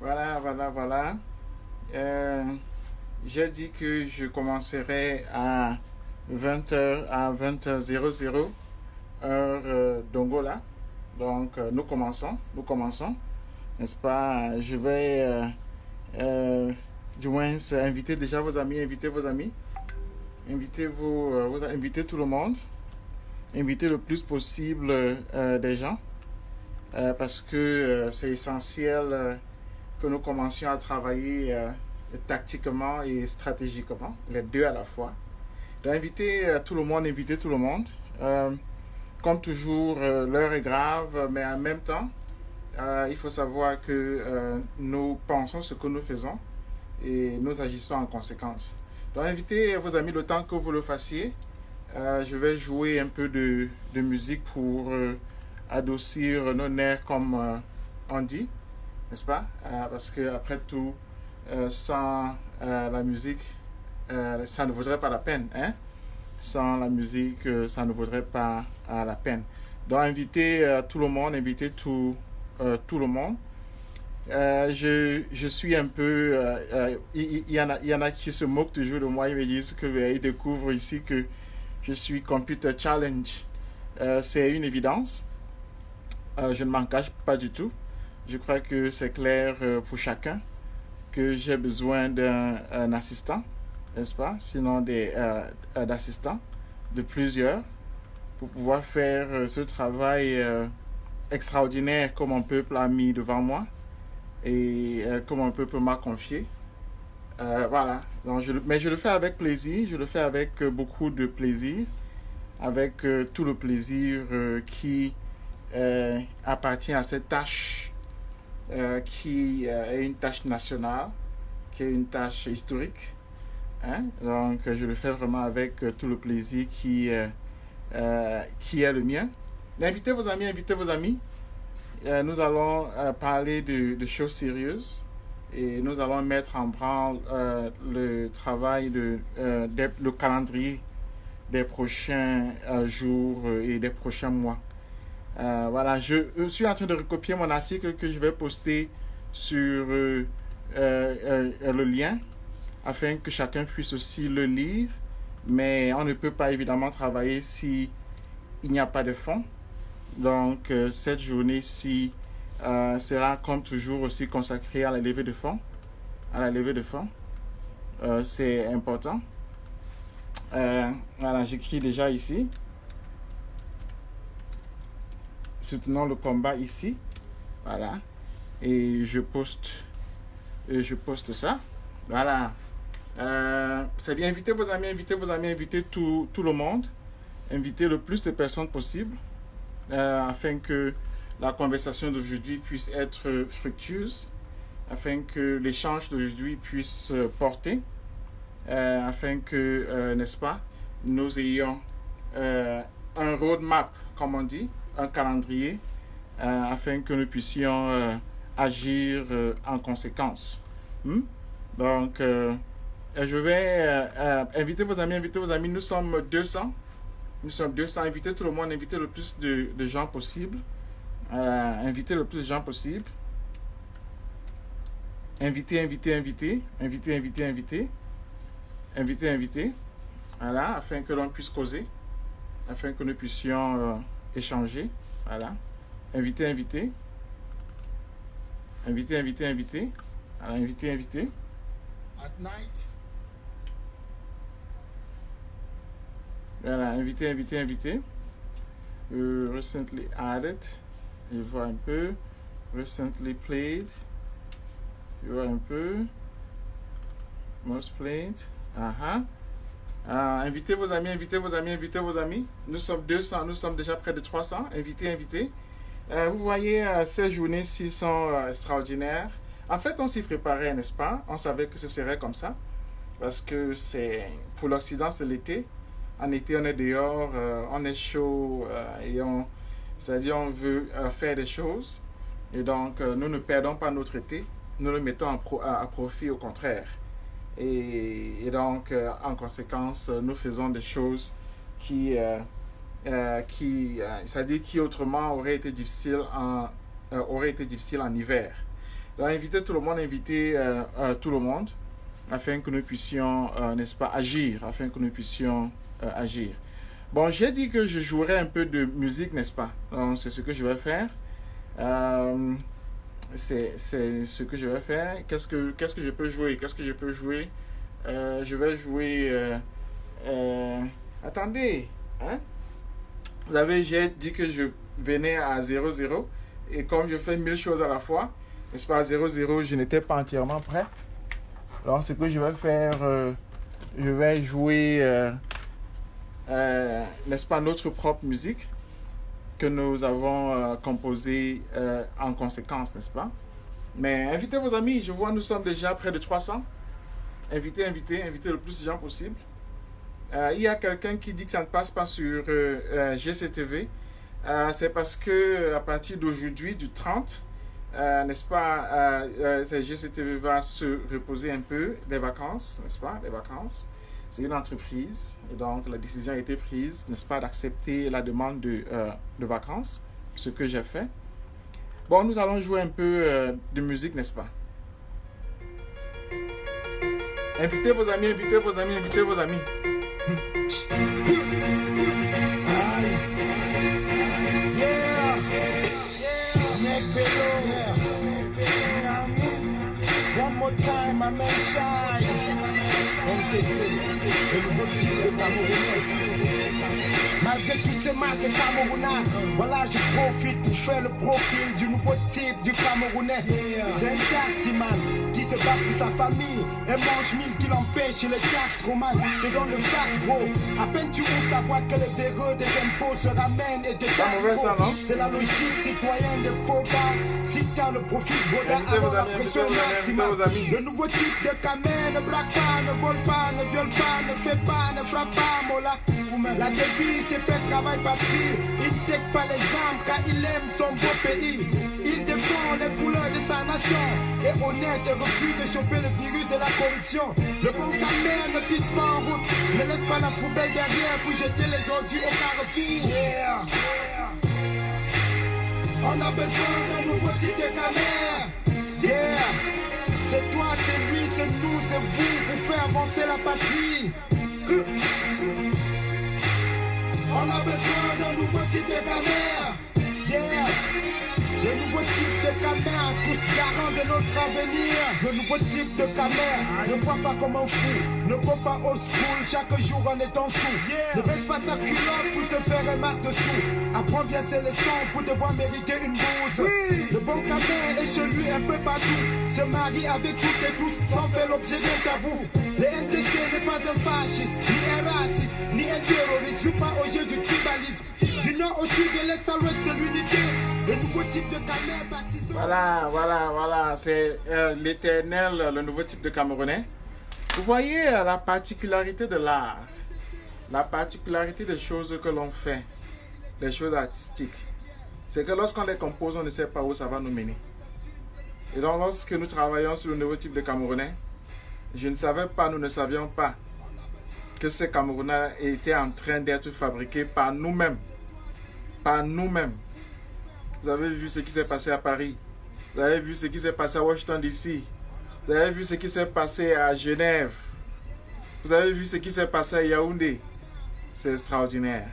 Voilà. Euh, j'ai dit que je commencerai à 20h00 heure d'Angola. Donc, nous commençons, n'est-ce pas? Je vais, du moins, inviter déjà vos amis, invitez tout le monde, invitez le plus possible des gens, parce que c'est essentiel que nous commencions à travailler tactiquement et stratégiquement, les deux à la fois. Donc, invitez tout le monde. Comme toujours, l'heure est grave, mais en même temps, il faut savoir que nous pensons ce que nous faisons et nous agissons en conséquence. Donc, invitez vos amis le temps que vous le fassiez. Je vais jouer un peu de musique pour adoucir nos nerfs, comme on dit, n'est-ce pas? Parce que après tout, sans la musique, ça ne vaudrait pas la peine, hein? Sans la musique, ça ne vaudrait pas la peine. Donc, invitez tout le monde. Je suis un peu. Il y en a qui se moquent toujours de moi. Ils me disent qu'ils découvrent ici que je suis Computer Challenge. C'est une évidence. Je ne m'en cache pas du tout. Je crois que c'est clair pour chacun que j'ai besoin d'un assistant, n'est-ce pas? Sinon d'assistants, de plusieurs, pour pouvoir faire ce travail extraordinaire que mon peuple a mis devant moi et que mon peuple m'a confié. Voilà. Donc, mais je le fais avec plaisir, je le fais avec beaucoup de plaisir, avec tout le plaisir qui appartient à cette tâche qui est une tâche nationale, qui est une tâche historique. Hein? Donc, je le fais vraiment avec tout le plaisir qui est le mien. Invitez vos amis, invitez vos amis. Nous allons parler de choses sérieuses et nous allons mettre en branle le travail le calendrier des prochains jours et des prochains mois. Voilà, je suis en train de recopier mon article que je vais poster sur le lien afin que chacun puisse aussi le lire. Mais on ne peut pas évidemment travailler si il n'y a pas de fonds. Donc, cette journée-ci sera comme toujours aussi consacrée à la levée de fonds. C'est important. Voilà, j'écris déjà ici. Soutenons le combat ici. Voilà. Et je poste ça. Voilà. C'est bien, invitez vos amis, invitez tout le monde. Invitez le plus de personnes possible afin que la conversation d'aujourd'hui puisse être fructueuse, afin que l'échange d'aujourd'hui puisse porter, afin que, n'est-ce pas, nous ayons un roadmap, comme on dit, un calendrier, afin que nous puissions agir en conséquence. Donc, je vais inviter vos amis. Nous sommes 200. Invitez tout le monde, invitez le plus de gens possible. Invitez le plus de gens possible. Invitez. Voilà, afin que l'on puisse causer, afin que nous puissions échanger. Voilà. Invitez. Voilà, invitez. At night. Voilà, invitez. Recently added. Je vois un peu. Recently played. Je vois un peu. Most played. Invitez vos amis. Nous sommes 200, nous sommes déjà près de 300. Invitez. Vous voyez, ces journées-ci sont extraordinaires. En fait, on s'y préparait, n'est-ce pas? On savait que ce serait comme ça. Parce que pour l'Occident, c'est l'été. En été, on est dehors, on est chaud, c'est-à-dire on veut faire des choses. Et donc, nous ne perdons pas notre été, nous le mettons à profit au contraire. Et donc, en conséquence, nous faisons des choses c'est-à-dire qui autrement auraient été difficiles en hiver. Donc, inviter tout le monde, inviter tout le monde, afin que nous puissions, n'est-ce pas, agir, afin que nous puissions agir. Bon, j'ai dit que je jouerais un peu de musique, n'est-ce pas? Donc, c'est ce que je vais faire. C'est ce que je vais faire. Qu'est-ce que je peux jouer? Qu'est-ce que je peux jouer? Je vais jouer... attendez, hein? Vous avez, j'ai dit que je venais à 0-0. Et comme je fais 1000 choses à la fois, n'est-ce pas, à 0-0, je n'étais pas entièrement prêt. Alors, ce que je vais faire, je vais jouer, n'est-ce pas, notre propre musique que nous avons composée en conséquence, n'est-ce pas? Mais invitez vos amis. Je vois, nous sommes déjà près de 300. Invitez le plus de gens possible. Il y a quelqu'un qui dit que ça ne passe pas sur GCTV. C'est parce que à partir d'aujourd'hui, du 30, n'est-ce pas, GCTV va se reposer un peu des vacances, n'est-ce pas, des vacances. C'est une entreprise et donc la décision a été prise, n'est-ce pas, d'accepter la demande de vacances, ce que j'ai fait. Bon, nous allons jouer un peu de musique, n'est-ce pas? Invitez vos amis, invitez vos amis, invitez vos amis. One more time, I mention MTC, le nouveau type de Camerounais. Malgré tous ces masques de Camerounais, voilà, je profite pour faire le profil du nouveau type du Camerounais. C'est un taximan qui se bat pour sa famille et mange 1000 qui l'empêchent les taxes romanes. Te donne le fax, bro. À peine tu ouvres ta boîte que les véreux des impôts se ramènent et te taxent, bro. C'est la logique citoyenne des faux gars. Si t'as le profit, Boda, alors la pression maximale. Le nouveau type de Kamé ne braque pas, ne vole pas, ne viole pas, ne fait pas, ne frappe pas, Mola. La devise, c'est paix, travail, patrie. Il ne take pas les armes car il aime son beau pays. Il défend les couleurs de sa nation. Et honnête et refuse de choper le virus de la corruption. Le bon Kamé ne pisse pas en route. Ne laisse pas la poubelle derrière pour jeter les ordures au carrefour. On a besoin d'un nouveau type de Kamé. C'est toi, c'est lui, c'est nous, c'est vous pour faire avancer la patrie. On a besoin d'un nouveau type de Kamé. Le nouveau type de Kamé, tous garants de notre avenir. Le nouveau type de Kamé ne boit pas comme un fou, ne go pas au school chaque jour en étant sous. Ne baisse pas sa culotte pour se faire un masse dessous. Apprends bien ses leçons pour devoir mériter une bouse. Le bon Kamé est chez lui un peu partout. Se marie avec toutes et tous sans faire l'objet d'un tabou. Le NTC n'est pas un fasciste, ni un raciste, ni un terroriste. Joue pas au jeu du tribalisme. Du nord au sud de l'est à l'ouest, c'est l'unité. Le nouveau type de Kamé baptisé. Voilà. C'est l'éternel, le nouveau type de Camerounais. Vous voyez la particularité de l'art, la particularité des choses que l'on fait, des choses artistiques. C'est que lorsqu'on les compose, on ne sait pas où ça va nous mener. Et donc, lorsque nous travaillons sur le nouveau type de Camerounais, nous ne savions pas que ces Camerounais étaient en train d'être fabriqués par nous-mêmes. Par nous-mêmes. Vous avez vu ce qui s'est passé à Paris. Vous avez vu ce qui s'est passé à Washington DC. Vous avez vu ce qui s'est passé à Genève. Vous avez vu ce qui s'est passé à Yaoundé. C'est extraordinaire.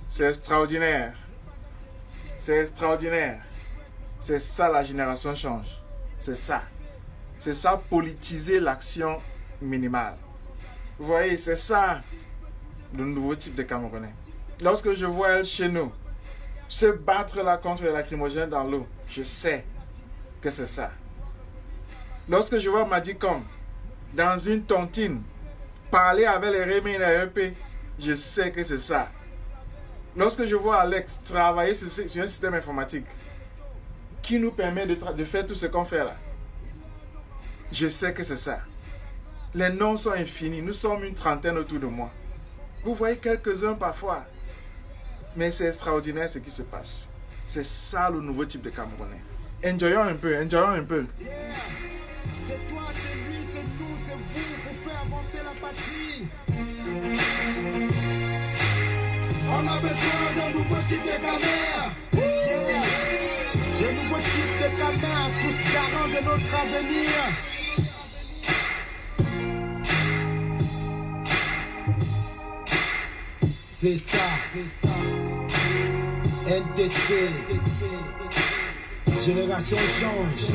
C'est extraordinaire. C'est extraordinaire. C'est ça la génération change. C'est ça. C'est ça politiser l'action minimale. Vous voyez, c'est ça le nouveau type de Camerounais. Lorsque je vois elle chez nous se battre là contre les lacrymogènes dans l'eau, je sais que c'est ça. Lorsque je vois Madicom dans une tontine parler avec les Rémi et les EP, je sais que c'est ça. Lorsque je vois Alex travailler sur un système informatique qui nous permet de faire tout ce qu'on fait là, je sais que c'est ça. Les noms sont infinis. Nous sommes une trentaine autour de moi. Vous voyez quelques-uns parfois. Mais c'est extraordinaire ce qui se passe. C'est ça le nouveau type de Camerounais. Enjoyons un peu, enjoyons un peu. C'est toi, c'est lui, c'est nous, c'est vous pour faire avancer la patrie. On a besoin d'un nouveau type de Kamé. Le nouveau type de Kamé, tous garant de notre avenir. C'est ça. NTC. Génération change.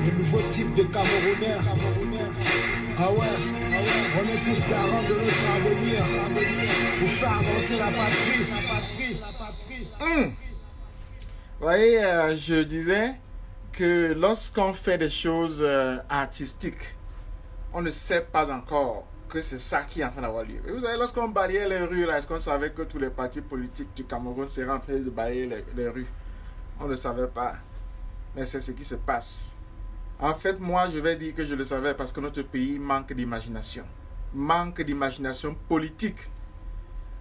Le nouveau type de Camerounais. Ah ouais. On est tous garants de notre avenir. Pour faire avancer la patrie. Vous voyez, je disais que lorsqu'on fait des choses artistiques, on ne sait pas encore que c'est ça qui est en train d'avoir lieu. Et vous savez, lorsqu'on balayait les rues, là, est-ce qu'on savait que tous les partis politiques du Cameroun seraient en train de balayer les rues? On ne le savait pas. Mais c'est ce qui se passe. En fait, moi, je vais dire que je le savais parce que notre pays manque d'imagination. Manque d'imagination politique.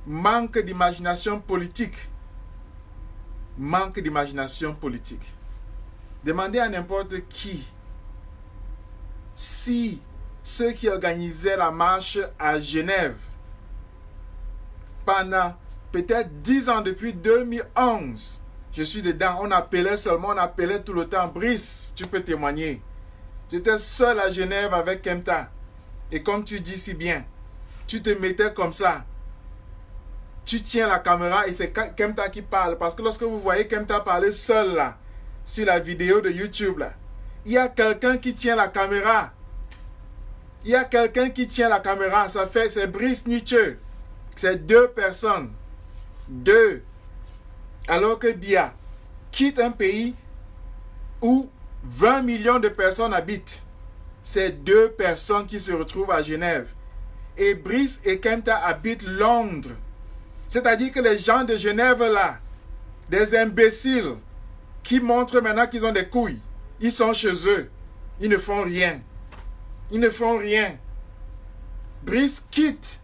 Manque d'imagination politique. Manque d'imagination politique. Demandez à n'importe qui si ceux qui organisaient la marche à Genève pendant peut-être 10 ans depuis 2011, je suis dedans, on appelait tout le temps Brice, tu peux témoigner. J'étais seul à Genève avec Kempta. Et comme tu dis si bien, tu te mettais comme ça. Tu tiens la caméra et c'est Kempta qui parle. Parce que lorsque vous voyez Kempta parler seul là, sur la vidéo de YouTube là, il y a quelqu'un qui tient la caméra. Il y a quelqu'un qui tient la caméra. C'est Brice Nietzsche. C'est 2 personnes. 2. Alors que Biya quitte un pays où 20 millions de personnes habitent. C'est 2 personnes qui se retrouvent à Genève. Et Brice et Kempta habitent Londres. C'est-à-dire que les gens de Genève là, des imbéciles qui montrent maintenant qu'ils ont des couilles, ils sont chez eux. Ils ne font rien. Ils ne font rien. Brice quitte.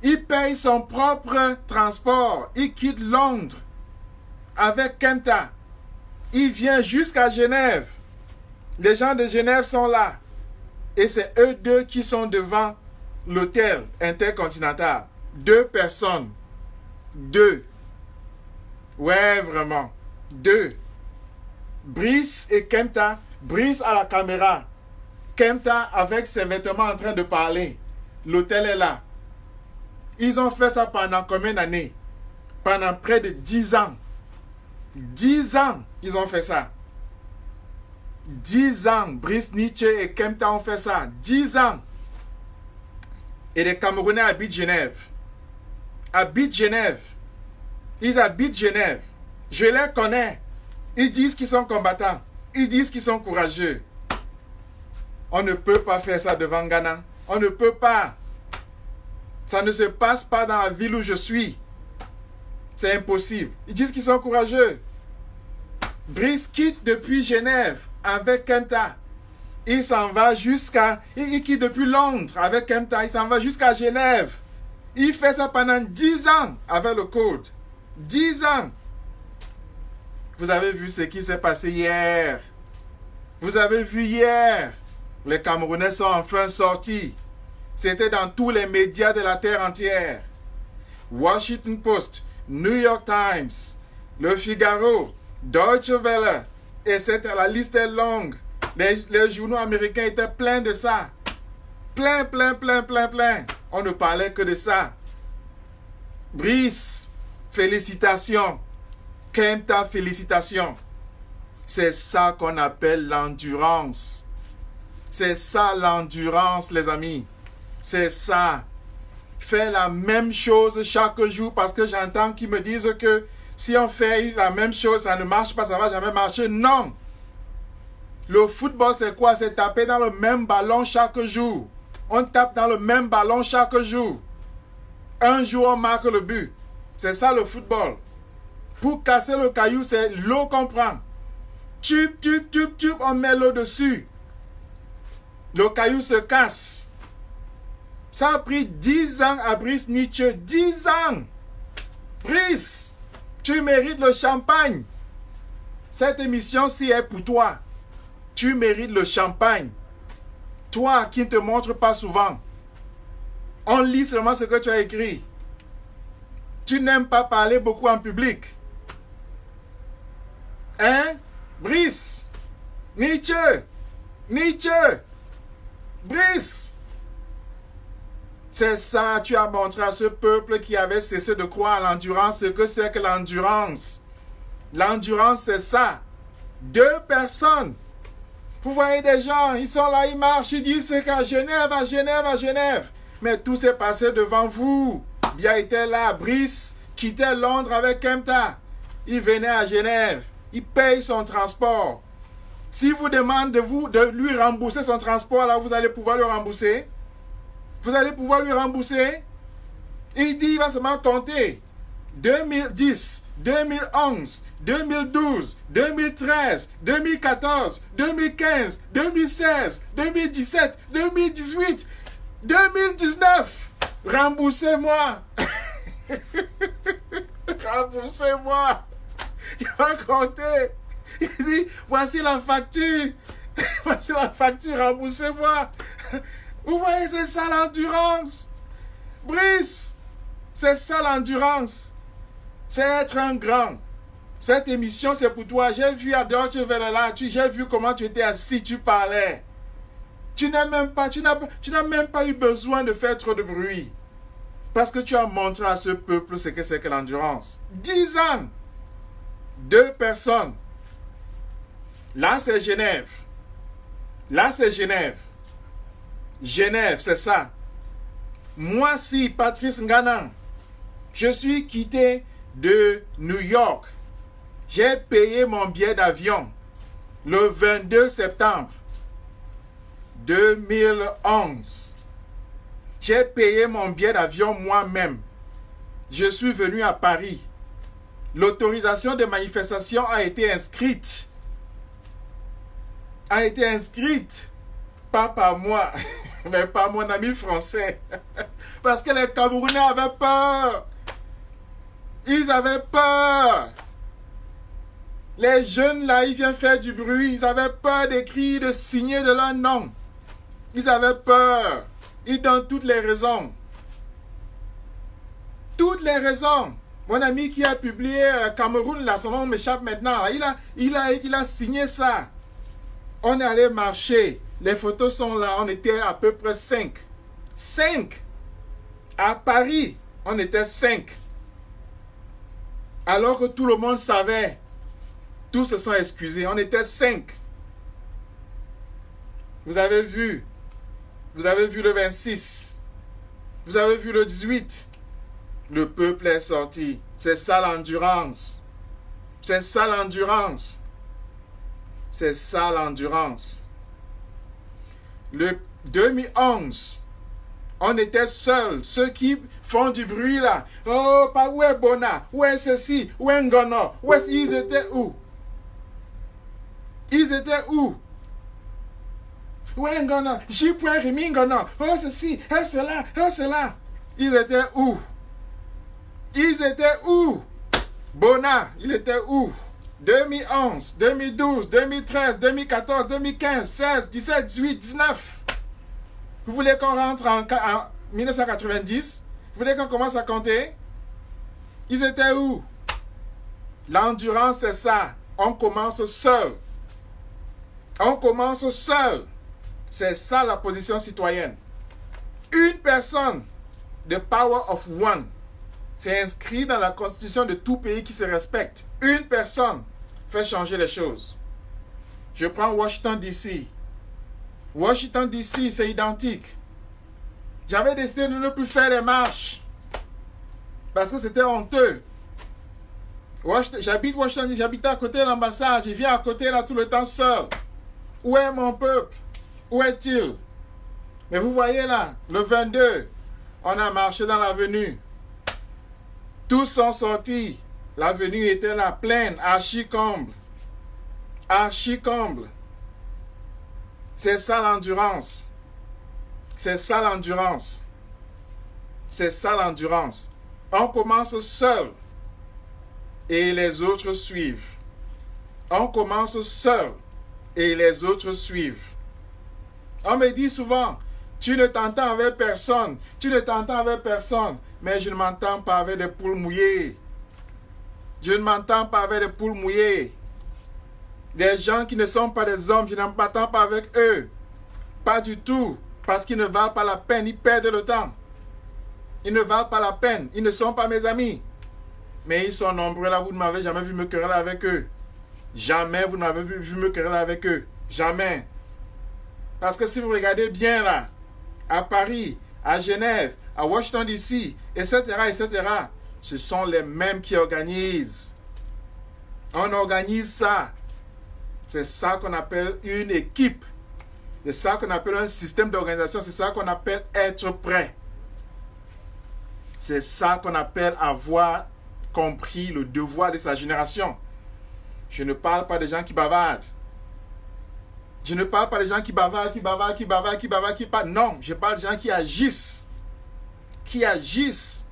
Il paye son propre transport. Il quitte Londres avec Kempta. Il vient jusqu'à Genève. Les gens de Genève sont là. Et c'est eux 2 qui sont devant l'hôtel intercontinental. 2 personnes. 2. Ouais, vraiment. 2. Brice et Kempta. Brice à la caméra. Kempta avec ses vêtements en train de parler. L'hôtel est là. Ils ont fait ça pendant combien d'années? Pendant près de 10 ans. 10 ans, ils ont fait ça. 10 ans, Brice Nietzsche et Kempta ont fait ça. 10 ans. Et les Camerounais habitent Genève. Habitent Genève. Ils habitent Genève. Je les connais. Ils disent qu'ils sont combattants. Ils disent qu'ils sont courageux. On ne peut pas faire ça devant Ghana. On ne peut pas. Ça ne se passe pas dans la ville où je suis. C'est impossible. Ils disent qu'ils sont courageux. Brice quitte depuis Genève avec Kempta. Il s'en va jusqu'à... Il quitte depuis Londres avec Kempta. Il s'en va jusqu'à Genève. Il fait ça pendant 10 ans avec le code. 10 ans. Vous avez vu ce qui s'est passé hier. Vous avez vu hier. Les Camerounais sont enfin sortis. C'était dans tous les médias de la terre entière. Washington Post, New York Times, Le Figaro, Deutsche Welle, etc. La liste est longue. Les journaux américains étaient pleins de ça. Plein. On ne parlait que de ça. Brice, félicitations. Kempta, félicitations. C'est ça qu'on appelle l'endurance. C'est ça l'endurance, les amis. C'est ça. Faire la même chose chaque jour parce que j'entends qu'ils me disent que si on fait la même chose, ça ne marche pas, ça ne va jamais marcher. Non. Le football, c'est quoi? C'est taper dans le même ballon chaque jour. On tape dans le même ballon chaque jour. Un jour, on marque le but. C'est ça le football. Pour casser le caillou, c'est l'eau qu'on prend. Tup, on met l'eau dessus. Le caillou se casse. Ça a pris 10 ans à Brice Nietzsche. 10 ans. Brice, tu mérites le champagne. Cette émission-ci est pour toi. Tu mérites le champagne. Toi qui ne te montres pas souvent. On lit seulement ce que tu as écrit. Tu n'aimes pas parler beaucoup en public. Hein? Brice, Nietzsche, Brice. C'est ça, tu as montré à ce peuple qui avait cessé de croire à l'endurance ce que c'est que l'endurance. L'endurance, c'est ça. 2 personnes. Vous voyez des gens, ils sont là, ils marchent, ils disent c'est qu'à Genève, à Genève, à Genève. Mais tout s'est passé devant vous. Bia était là, Brice quittait Londres avec Kempta. Il venait à Genève. Il paye son transport. Si vous demandez de lui rembourser son transport, là, vous allez pouvoir le rembourser. Vous allez pouvoir lui rembourser. Il dit, il va seulement compter. 2010, 2011, 2012, 2013, 2014, 2015, 2016, 2017, 2018, 2019. Remboursez-moi. Remboursez-moi. Il va compter. Il dit, voici la facture. Voici la facture, remboursez-moi. Vous voyez, c'est ça l'endurance. Brice, c'est ça l'endurance. C'est être un grand. Cette émission, c'est pour toi. J'ai vu à Deutsche Welle là, j'ai vu comment tu étais assis, tu parlais. Tu n'as même pas eu besoin de faire trop de bruit. Parce que tu as montré à ce peuple ce que c'est que l'endurance. 10 ans. 2 personnes. Là, c'est Genève. Là, c'est Genève. Genève, c'est ça. Moi, si, Patrice Ngana, je suis quitté de New York. J'ai payé mon billet d'avion le 22 septembre 2011. J'ai payé mon billet d'avion moi-même. Je suis venu à Paris. L'autorisation de manifestation a été inscrite. Pas par moi, mais par mon ami français. Parce que les Camerounais avaient peur. Ils avaient peur. Les jeunes là, ils viennent faire du bruit. Ils avaient peur d'écrire, de signer de leur nom. Ils avaient peur. Ils donnent toutes les raisons. Toutes les raisons. Mon ami qui a publié Cameroun, là, son nom m'échappe maintenant. Il a signé ça. On est allé marcher. Les photos sont là. On était à peu près 5. 5. À Paris, on était 5. Alors que tout le monde savait. Tous se sont excusés. On était 5. Vous avez vu. Vous avez vu le 26. Vous avez vu le 18. Le peuple est sorti. C'est ça l'endurance. C'est ça l'endurance. C'est ça l'endurance. Le 2011, on était seuls. Ceux qui font du bruit là. Oh, pas où est Bona? Où est ceci? Où est Ngono? Ils étaient où? Ils étaient où? Où est Ngono? J'ai point Rémi Ngono. Oh, ceci, oh, cela, oh, cela. Ils étaient où? Ils étaient où? Bona, il était où? 2011, 2012, 2013, 2014, 2015, 16, 17, 18, 19. Vous voulez qu'on rentre en 1990? Vous voulez qu'on commence à compter? Ils étaient où? L'endurance, c'est ça. On commence seul. On commence seul. C'est ça la position citoyenne. Une personne, the power of one. C'est inscrit dans la constitution de tout pays qui se respecte. Une personne fait changer les choses. Je prends Washington DC. Washington DC, c'est identique. J'avais décidé de ne plus faire les marches. Parce que c'était honteux. J'habite Washington DC, j'habite à côté de l'ambassade. Je viens à côté là tout le temps seul. Où est mon peuple? Où est-il? Mais vous voyez là, le 22, on a marché dans l'avenue. Tous sont sortis. L'avenue était là, pleine, archi-comble. Archi-comble. C'est ça l'endurance. C'est ça l'endurance. C'est ça l'endurance. On commence seul et les autres suivent. On commence seul et les autres suivent. On me dit souvent, tu ne t'entends avec personne. Tu ne t'entends avec personne. Mais je ne m'entends pas avec des poules mouillées. Je ne m'entends pas avec des poules mouillées. Des gens qui ne sont pas des hommes, je n'aime pas tant pas avec eux. Pas du tout. Parce qu'ils ne valent pas la peine, ils perdent le temps. Ils ne valent pas la peine, ils ne sont pas mes amis. Mais ils sont nombreux là, vous ne m'avez jamais vu me quereller avec eux. Jamais vous n'avez vu me quereller avec eux. Jamais. Parce que si vous regardez bien là, à Paris, à Genève, à Washington DC, etc., ce sont les mêmes qui organisent. On organise ça. C'est ça qu'on appelle une équipe. C'est ça qu'on appelle un système d'organisation. C'est ça qu'on appelle être prêt. C'est ça qu'on appelle avoir compris le devoir de sa génération. Je ne parle pas des gens qui bavardent. Je ne parle pas des gens qui bavardent, qui parlent. Non, je parle des gens qui agissent. Qui agissent.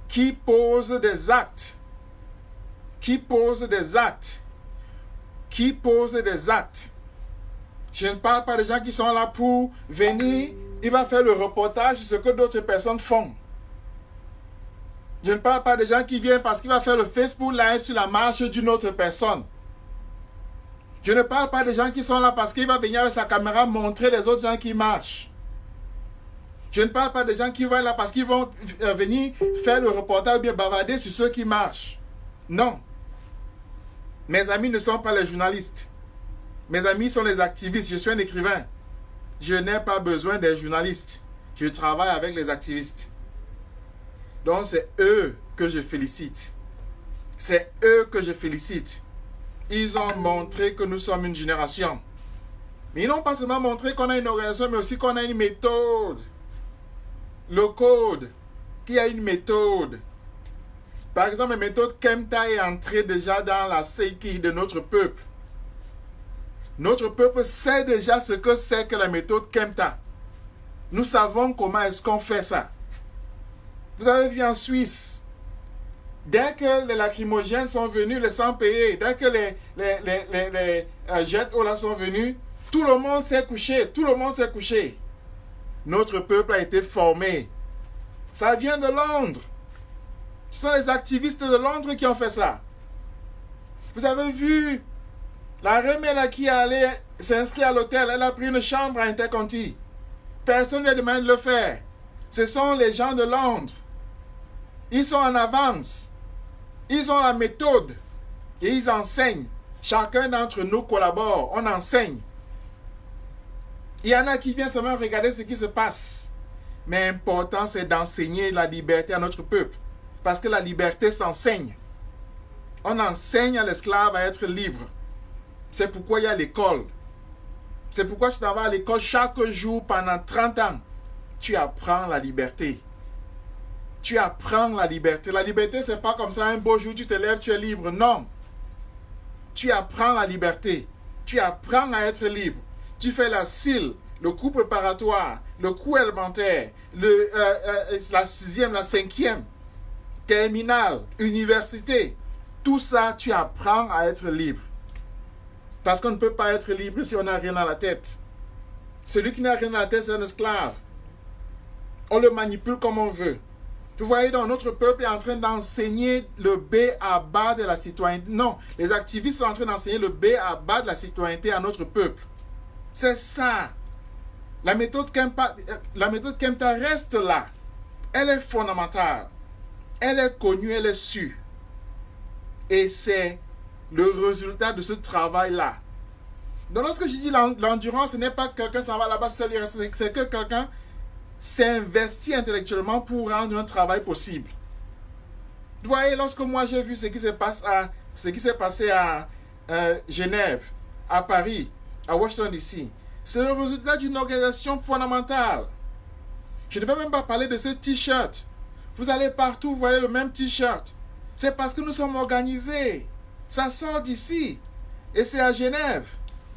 Qui posent des actes. Qui posent des actes. Qui posent des actes. Je ne parle pas des gens qui sont là pour venir. Il va faire le reportage sur ce que d'autres personnes font. Je ne parle pas des gens qui viennent parce qu'il va faire le Facebook Live sur la marche d'une autre personne. Je ne parle pas des gens qui sont là parce qu'il va venir avec sa caméra montrer les autres gens qui marchent. Je ne parle pas des gens qui vont là parce qu'ils vont venir faire le reportage ou bien bavarder sur ceux qui marchent. Non. Mes amis ne sont pas les journalistes. Mes amis sont les activistes. Je suis un écrivain. Je n'ai pas besoin des journalistes. Je travaille avec les activistes. Donc c'est eux que je félicite. C'est eux que je félicite. Ils ont montré que nous sommes une génération. Mais ils n'ont pas seulement montré qu'on a une organisation, mais aussi qu'on a une méthode. Le code, qui a une méthode. Par exemple, la méthode Kempta est entrée déjà dans la psyché de notre peuple. Notre peuple sait déjà ce que c'est que la méthode Kempta. Nous savons comment est-ce qu'on fait ça. Vous avez vu en Suisse, dès que les lacrymogènes sont venus, les sans-payés, dès que les jets eau là sont venus, tout le monde s'est couché, tout le monde s'est couché. Notre peuple a été formé. Ça vient de Londres. Ce sont les activistes de Londres qui ont fait ça. Vous avez vu la Remela qui allait s'inscrire à l'hôtel, elle a pris une chambre à Interconti. Personne ne lui demande de le faire. Ce sont les gens de Londres. Ils sont en avance. Ils ont la méthode. Et ils enseignent. Chacun d'entre nous collabore. On enseigne. Il y en a qui viennent seulement regarder ce qui se passe. Mais l'important, c'est d'enseigner la liberté à notre peuple. Parce que la liberté s'enseigne. On enseigne à l'esclave à être libre. C'est pourquoi il y a l'école. C'est pourquoi tu t'en vas à l'école chaque jour pendant 30 ans. Tu apprends la liberté. Tu apprends la liberté. La liberté, c'est pas comme ça, un beau jour, tu te lèves, tu es libre. Non. Tu apprends la liberté. Tu apprends à être libre. Tu fais la CIL, le cours préparatoire, le cours élémentaire, la 6e, la 5e, terminale, université. Tout ça, tu apprends à être libre. Parce qu'on ne peut pas être libre si on n'a rien dans la tête. Celui qui n'a rien dans la tête, c'est un esclave. On le manipule comme on veut. Vous voyez, donc, notre peuple est en train d'enseigner le B à bas de la citoyenneté. Non, les activistes sont en train d'enseigner le B à bas de la citoyenneté à notre peuple. C'est ça. La méthode Kempta reste là. Elle est fondamentale. Elle est connue, elle est sûre. Et c'est le résultat de ce travail-là. Donc lorsque je dis l'endurance, ce n'est pas que quelqu'un s'en va là-bas seul, c'est que quelqu'un s'investit intellectuellement pour rendre un travail possible. Vous voyez, lorsque moi j'ai vu ce qui s'est passé à Genève, à Paris, à Washington DC, c'est le résultat d'une organisation fondamentale. Je ne vais même pas parler de ce t-shirt. Vous allez partout, vous voyez le même t-shirt. C'est parce que nous sommes organisés. Ça sort d'ici. Et c'est à Genève.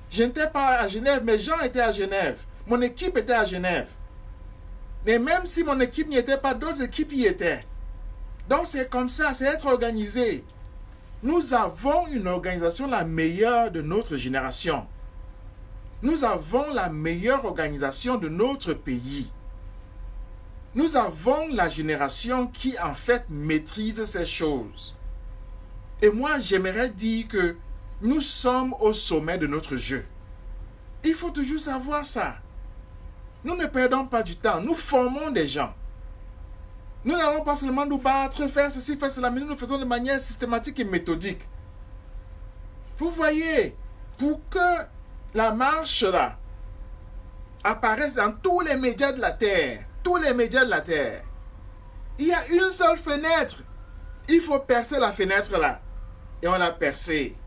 Je n'étais pas à Genève, mes gens étaient à Genève. Mon équipe était à Genève. Mais même si mon équipe n'y était pas, d'autres équipes y étaient. Donc c'est comme ça, c'est être organisé. Nous avons une organisation la meilleure de notre génération. Nous avons la meilleure organisation de notre pays. Nous avons la génération qui en fait maîtrise ces choses. Et moi j'aimerais dire que Nous sommes au sommet de notre jeu. Il faut toujours savoir ça. Nous ne perdons pas du temps. Nous formons des gens. Nous n'allons pas seulement nous battre, faire ceci, faire cela, mais nous le faisons de manière systématique et méthodique. Vous voyez, pour que la marche là apparaisse dans tous les médias de la Terre, il y a une seule fenêtre. Il faut percer la fenêtre là. Et on l'a percée.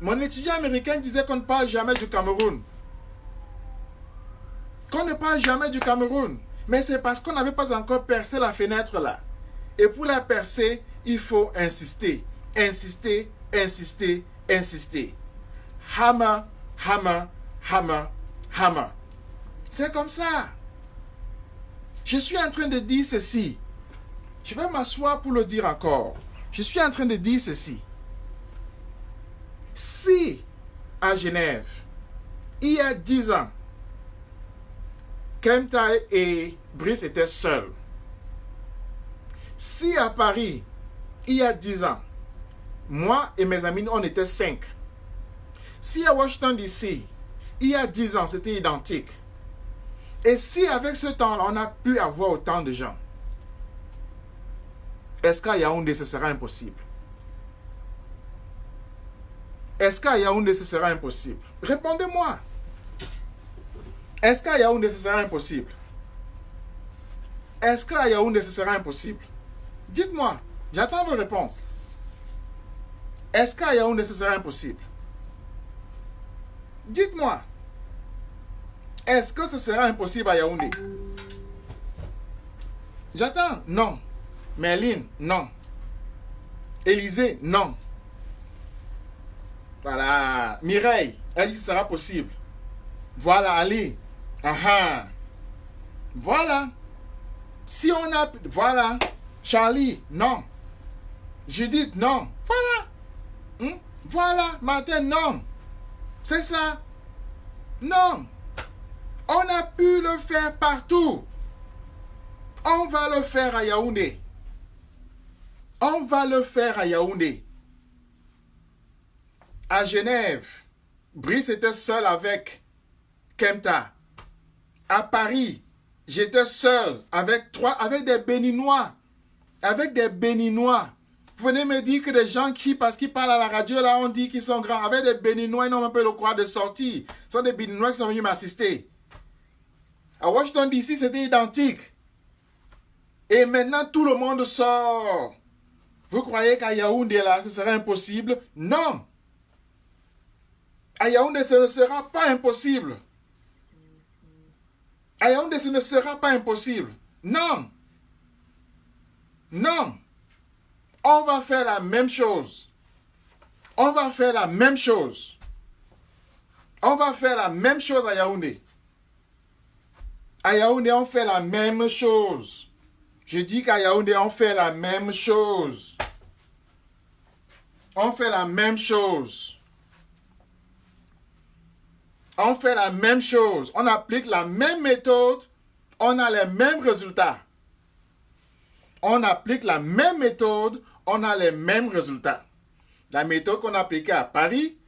Mon étudiant américain disait qu'on ne parle jamais du Cameroun. Qu'on ne parle jamais du Cameroun. Mais c'est parce qu'on n'avait pas encore percé la fenêtre là. Et pour la percer, il faut insister. Insister, insister, insister. Hammer, hammer, hammer, hammer. C'est comme ça. Je suis en train de dire ceci. Je vais m'asseoir pour le dire encore. Je suis en train de dire ceci. Si à Genève, il y a 10 ans, Kempta et Brice étaient seuls. Si à Paris, il y a 10 ans, moi et mes amis, on était 5. Si à Washington DC, il y a 10 ans, c'était identique. Et si avec ce temps-là, on a pu avoir autant de gens, est-ce qu'à Yaoundé, ce sera impossible? Est-ce qu'à Yaoundé, ce sera impossible? Répondez-moi. Est-ce qu'à Yaoundé, ce sera impossible? Est-ce qu'à Yaoundé, ce sera impossible? Dites-moi, j'attends vos réponses. Est-ce qu'à Yaoundé, ce sera impossible? Dites-moi. Est-ce que ce sera impossible à Yaoundé? J'attends. Non. Merline, non. Élisée, non. Voilà. Mireille, elle dit que ce sera possible. Voilà, Ali. Aha. Voilà. Si on a... Voilà. Charlie, non. Judith, non. Voilà. Voilà. Martin, non. C'est ça. Non. On a pu le faire partout. On va le faire à Yaoundé. On va le faire à Yaoundé. À Genève, Brice était seul avec Kempta. À Paris, j'étais seul avec des Béninois. Avec des Béninois. Vous venez me dire que des gens qui, parce qu'ils parlent à la radio, là, on dit qu'ils sont grands. Avec des Béninois, ils n'ont même pas le droit de sortir. Ce sont des Béninois qui sont venus m'assister. À Washington DC, c'était identique. Et maintenant, tout le monde sort. Vous croyez qu'à Yaoundé, là, ce serait impossible? Non. À Yaoundé, ce ne sera pas impossible. À Yaoundé, ce ne sera pas impossible. Non. Non. On va faire la même chose. On va faire la même chose. On va faire la même chose à Yaoundé. À Yaoundé, on fait la même chose. Je dis qu'à Yaoundé, on fait la même chose. On fait la même chose. On fait la même chose. On applique la même méthode. On a les mêmes résultats. On applique la même méthode. On a les mêmes résultats. La méthode qu'on a appliquée à Paris,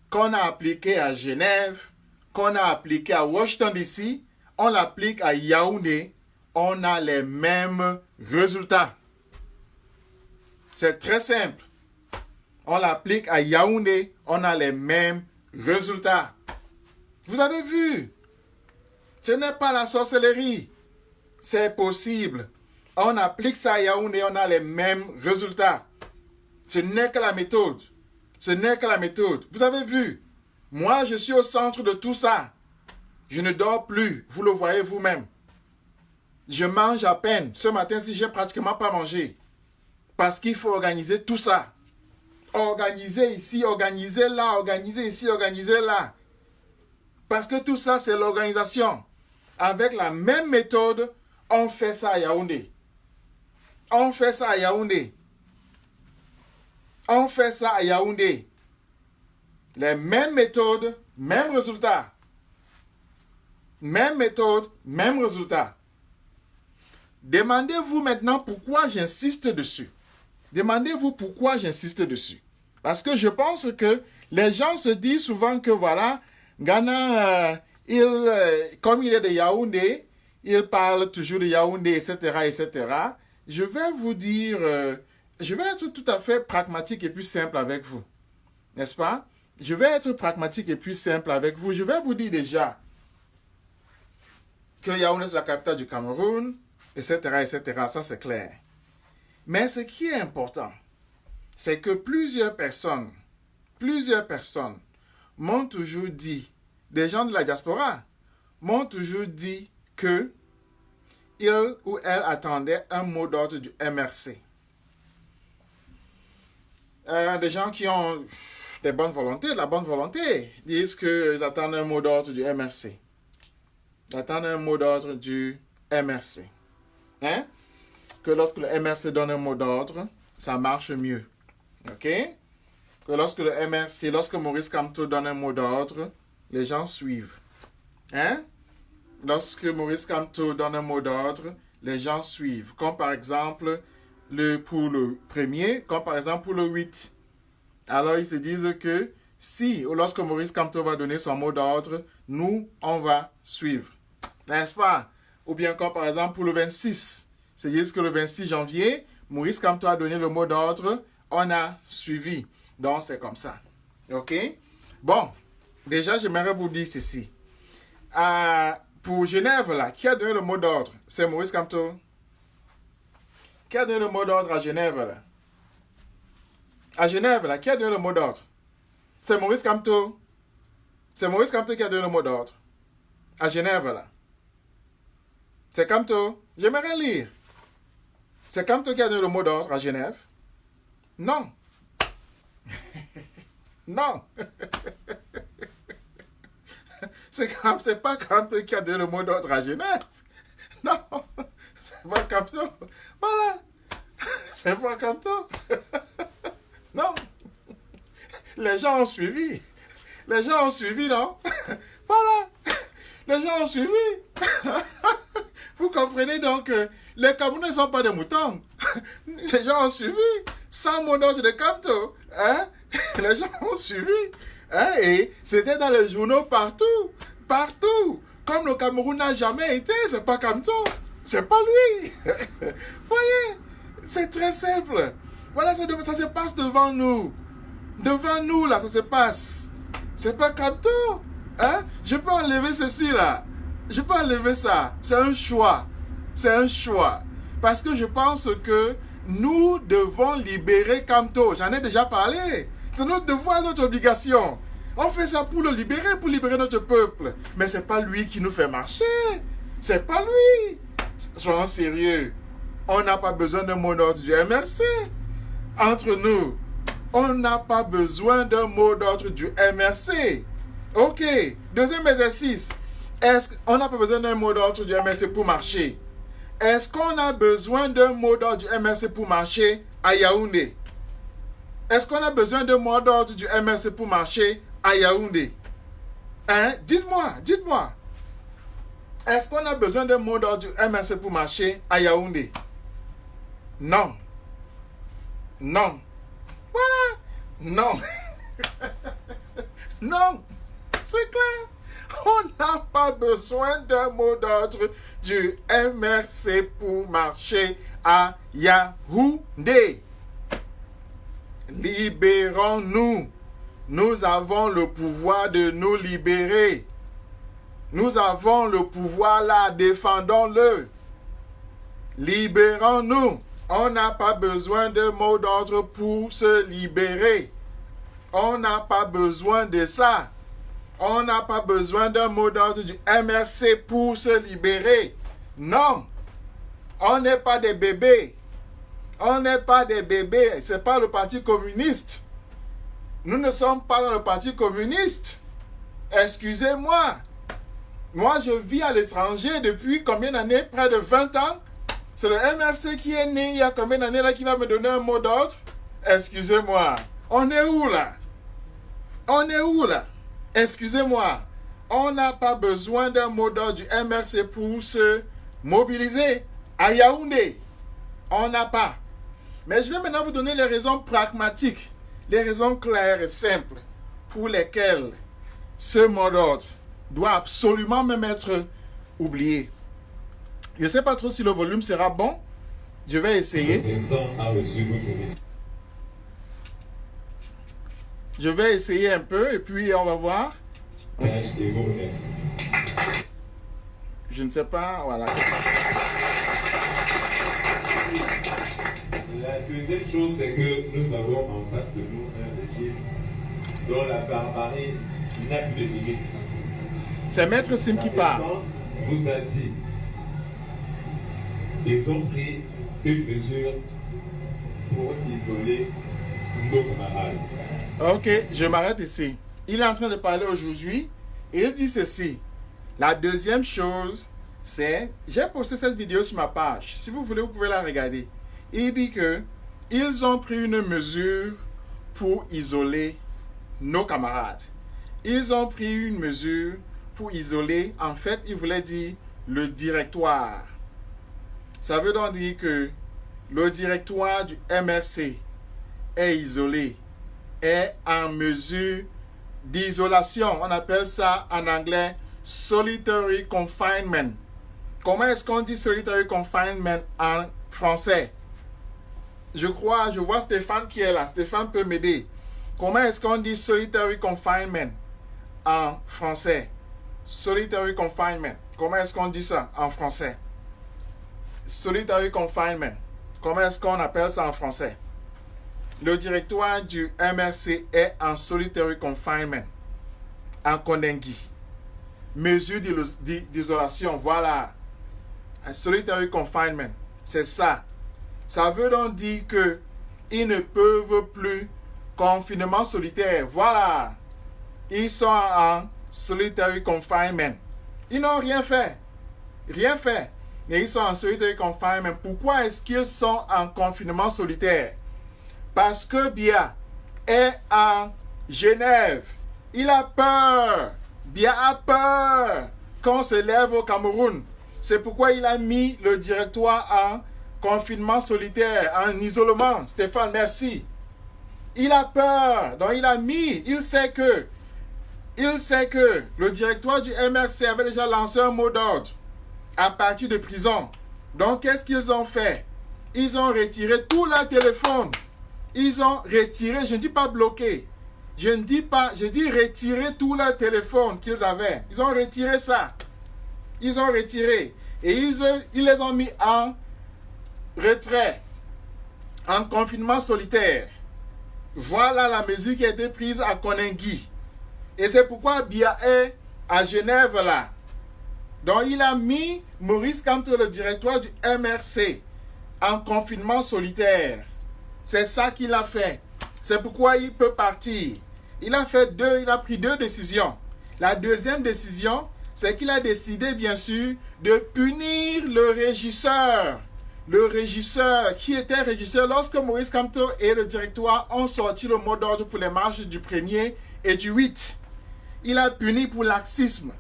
qu'on a appliquée à Genève, qu'on a appliquée à Washington DC, on l'applique à Yaoundé, on a les mêmes résultats. C'est très simple. On l'applique à Yaoundé, on a les mêmes résultats. Vous avez vu? Ce n'est pas la sorcellerie. C'est possible. On applique ça à Yaoundé, on a les mêmes résultats. Ce n'est que la méthode. Ce n'est que la méthode. Vous avez vu? Moi, je suis au centre de tout ça. Je ne dors plus. Vous le voyez vous-même. Je mange à peine. Ce matin, si j'ai pratiquement pas mangé. Parce qu'il faut organiser tout ça. Organiser ici, organiser là, organiser ici, organiser là. Parce que tout ça, c'est l'organisation. Avec la même méthode, on fait ça à Yaoundé. On fait ça à Yaoundé. On fait ça à Yaoundé. Les mêmes méthodes, mêmes résultats. Même méthode, même résultat. Demandez-vous maintenant pourquoi j'insiste dessus. Demandez-vous pourquoi j'insiste dessus. Parce que je pense que les gens se disent souvent que voilà, Ghana, comme il est de Yaoundé, il parle toujours de Yaoundé, etc., etc. Je vais vous dire, je vais être tout à fait pragmatique et plus simple avec vous. N'est-ce pas? Je vais être pragmatique et plus simple avec vous. Je vais vous dire déjà que Yaoundé, c'est la capitale du Cameroun, etc., etc. Ça, c'est clair. Mais ce qui est important, c'est que plusieurs personnes m'ont toujours dit, des gens de la diaspora, m'ont toujours dit que il ou elle attendait un mot d'ordre du MRC. Des gens qui ont des bonnes volontés, de la bonne volonté, disent qu'ils attendent un mot d'ordre du MRC. Ils attendent un mot d'ordre du MRC. Hein? Que lorsque le MRC donne un mot d'ordre, ça marche mieux. OK? Que lorsque le MRC, lorsque Maurice Kamto donne un mot d'ordre, les gens suivent. Hein? Lorsque Maurice Kamto donne un mot d'ordre, les gens suivent. Comme par exemple, pour le premier, comme par exemple pour le 8. Alors ils se disent que si ou lorsque Maurice Kamto va donner son mot d'ordre, nous, on va suivre. N'est-ce pas? Ou bien comme par exemple pour le 26. Ils se disent que le 26 janvier, Maurice Kamto a donné le mot d'ordre, on a suivi. Donc c'est comme ça. OK? Bon, déjà j'aimerais vous dire ceci. Pour Genève, là, qui a donné le mot d'ordre? C'est Maurice Kamto. Qui a donné le mot d'ordre à Genève, là? À Genève, là, qui a donné le mot d'ordre? C'est Maurice Kamto. C'est Maurice Kamto qui a donné le mot d'ordre. À Genève, là. C'est Kamto. J'aimerais lire. C'est Kamto qui a donné le mot d'ordre à Genève? Non. Non. C'est pas Kamto qui a donné le mot d'ordre à Genève. Non. C'est pas Kamto. Voilà. C'est pas Kamto. Non. Les gens ont suivi. Les gens ont suivi, non? Voilà. Les gens ont suivi. Vous comprenez donc que les Camerounais ne sont pas des moutons. Les gens ont suivi. Sans mot d'ordre de Kamto. Hein? Les gens ont suivi. Hein? Et c'était dans les journaux partout. Partout. Comme le Cameroun n'a jamais été, c'est pas Kamto. C'est pas lui. Voyez? C'est très simple. Voilà, ça se passe devant nous. Devant nous, là, ça se passe. C'est pas Kamto. Hein? Je peux enlever ceci, là. Je peux enlever ça. C'est un choix. C'est un choix. Parce que je pense que nous devons libérer Kamto. J'en ai déjà parlé. C'est notre devoir, notre obligation. On fait ça pour le libérer, pour libérer notre peuple. Mais c'est pas lui qui nous fait marcher. C'est pas lui. Soyons sérieux. On n'a pas besoin d'un mot d'ordre du MRC. Entre nous, on n'a pas besoin d'un mot d'ordre du MRC. OK. Deuxième exercice. Est-ce qu'on n'a pas besoin d'un mot d'ordre du MRC pour marcher? Est-ce qu'on a besoin d'un mot d'ordre du MRC pour marcher à Yaoundé? Est-ce qu'on a besoin d'un mot d'ordre du MRC pour marcher à Yaoundé? Hein? Dites-moi. Est-ce qu'on a besoin d'un mot d'ordre du MRC pour marcher à Yaoundé? Non. Non. Voilà. Non. Non. C'est clair. On n'a pas besoin d'un mot d'ordre du MRC pour marcher à Yaoundé. Libérons-nous. Nous avons le pouvoir de nous libérer. Nous avons le pouvoir là, défendons-le. Libérons-nous. On n'a pas besoin de mot d'ordre pour se libérer. On n'a pas besoin de ça. On n'a pas besoin d'un mot d'ordre du MRC pour se libérer. Non. On n'est pas des bébés. On n'est pas des bébés. Ce n'est pas le Parti communiste. Nous ne sommes pas dans le Parti communiste. Excusez-moi. Moi, je vis à l'étranger depuis combien d'années? Près de 20 ans. C'est le MRC qui est né il y a combien d'années là qui va me donner un mot d'ordre? Excusez-moi. On est où là? On est où là? Excusez-moi. On n'a pas besoin d'un mot d'ordre du MRC pour se mobiliser à Yaoundé. On n'a pas. Mais je vais maintenant vous donner les raisons pragmatiques. les raisons claires et simples pour lesquelles ce mot d'ordre doit absolument même être oublié. Je ne sais pas trop si le volume sera bon. Je vais essayer. Le président a reçu votre message. Je vais essayer un peu et puis on va voir. Et vous remercie. Je ne sais pas, voilà. La deuxième chose, c'est que nous avons en face de nous un régime dont la barbarie n'a plus de limite. C'est Maître Sim qui La parle. présidente vous a dit, ils ont pris une mesure pour isoler nos camarades. Ok, je m'arrête ici. Il est en train de parler aujourd'hui et il dit ceci. La deuxième chose, c'est, j'ai posté cette vidéo sur ma page. Si vous voulez, vous pouvez la regarder. Il dit que ils ont pris une mesure pour isoler nos camarades. Ils ont pris une mesure pour isoler, en fait, il voulait dire le directoire. Ça veut donc dire que le directoire du MRC est isolé, est en mesure d'isolation. On appelle ça en anglais solitary confinement. Comment est-ce qu'on dit solitary confinement en français? Je vois Stéphane qui est là. Stéphane peut m'aider. Comment est-ce qu'on dit solitary confinement en français? Solitary confinement. Comment est-ce qu'on dit ça en français? Solitary confinement. Comment est-ce qu'on appelle ça en français? Le directoire du MRC est en solitary confinement, en Kondengi. Mesure d'isolation, voilà. Un solitary confinement, c'est ça. Ça veut donc dire que ils ne peuvent plus confinement solitaire. Voilà. Ils sont en solitary confinement. Ils n'ont rien fait. Rien fait. Mais ils sont en solitary confinement. Pourquoi est-ce qu'ils sont en confinement solitaire? Parce que Bia est en Genève. Il a peur. Bia a peur qu'on se lève au Cameroun. C'est pourquoi il a mis le directoire en confinement solitaire, en isolement. Stéphane, merci. Il a peur. Donc il a mis, il sait que le directoire du MRC avait déjà lancé un mot d'ordre à partir de prison. Donc qu'est-ce qu'ils ont fait? Ils ont retiré tout leur téléphone. Ils ont retiré, je ne dis pas bloqué, je dis retirer tout leur téléphone qu'ils avaient. Ils ont retiré ça. Ils ont retiré. Et ils les ont mis en retrait, en confinement solitaire. Voilà la mesure qui a été prise à Kondengi. Et c'est pourquoi Bia est à Genève là. Donc il a mis Maurice Kamto, le directoire du MRC, en confinement solitaire. C'est ça qu'il a fait. C'est pourquoi il peut partir. Il a pris deux décisions. La deuxième décision, c'est qu'il a décidé, bien sûr, de punir le régisseur. Le régisseur, qui était régisseur lorsque Maurice Kamto et le directoire ont sorti le mot d'ordre pour les marches du 1er et du 8. Il a puni pour laxisme.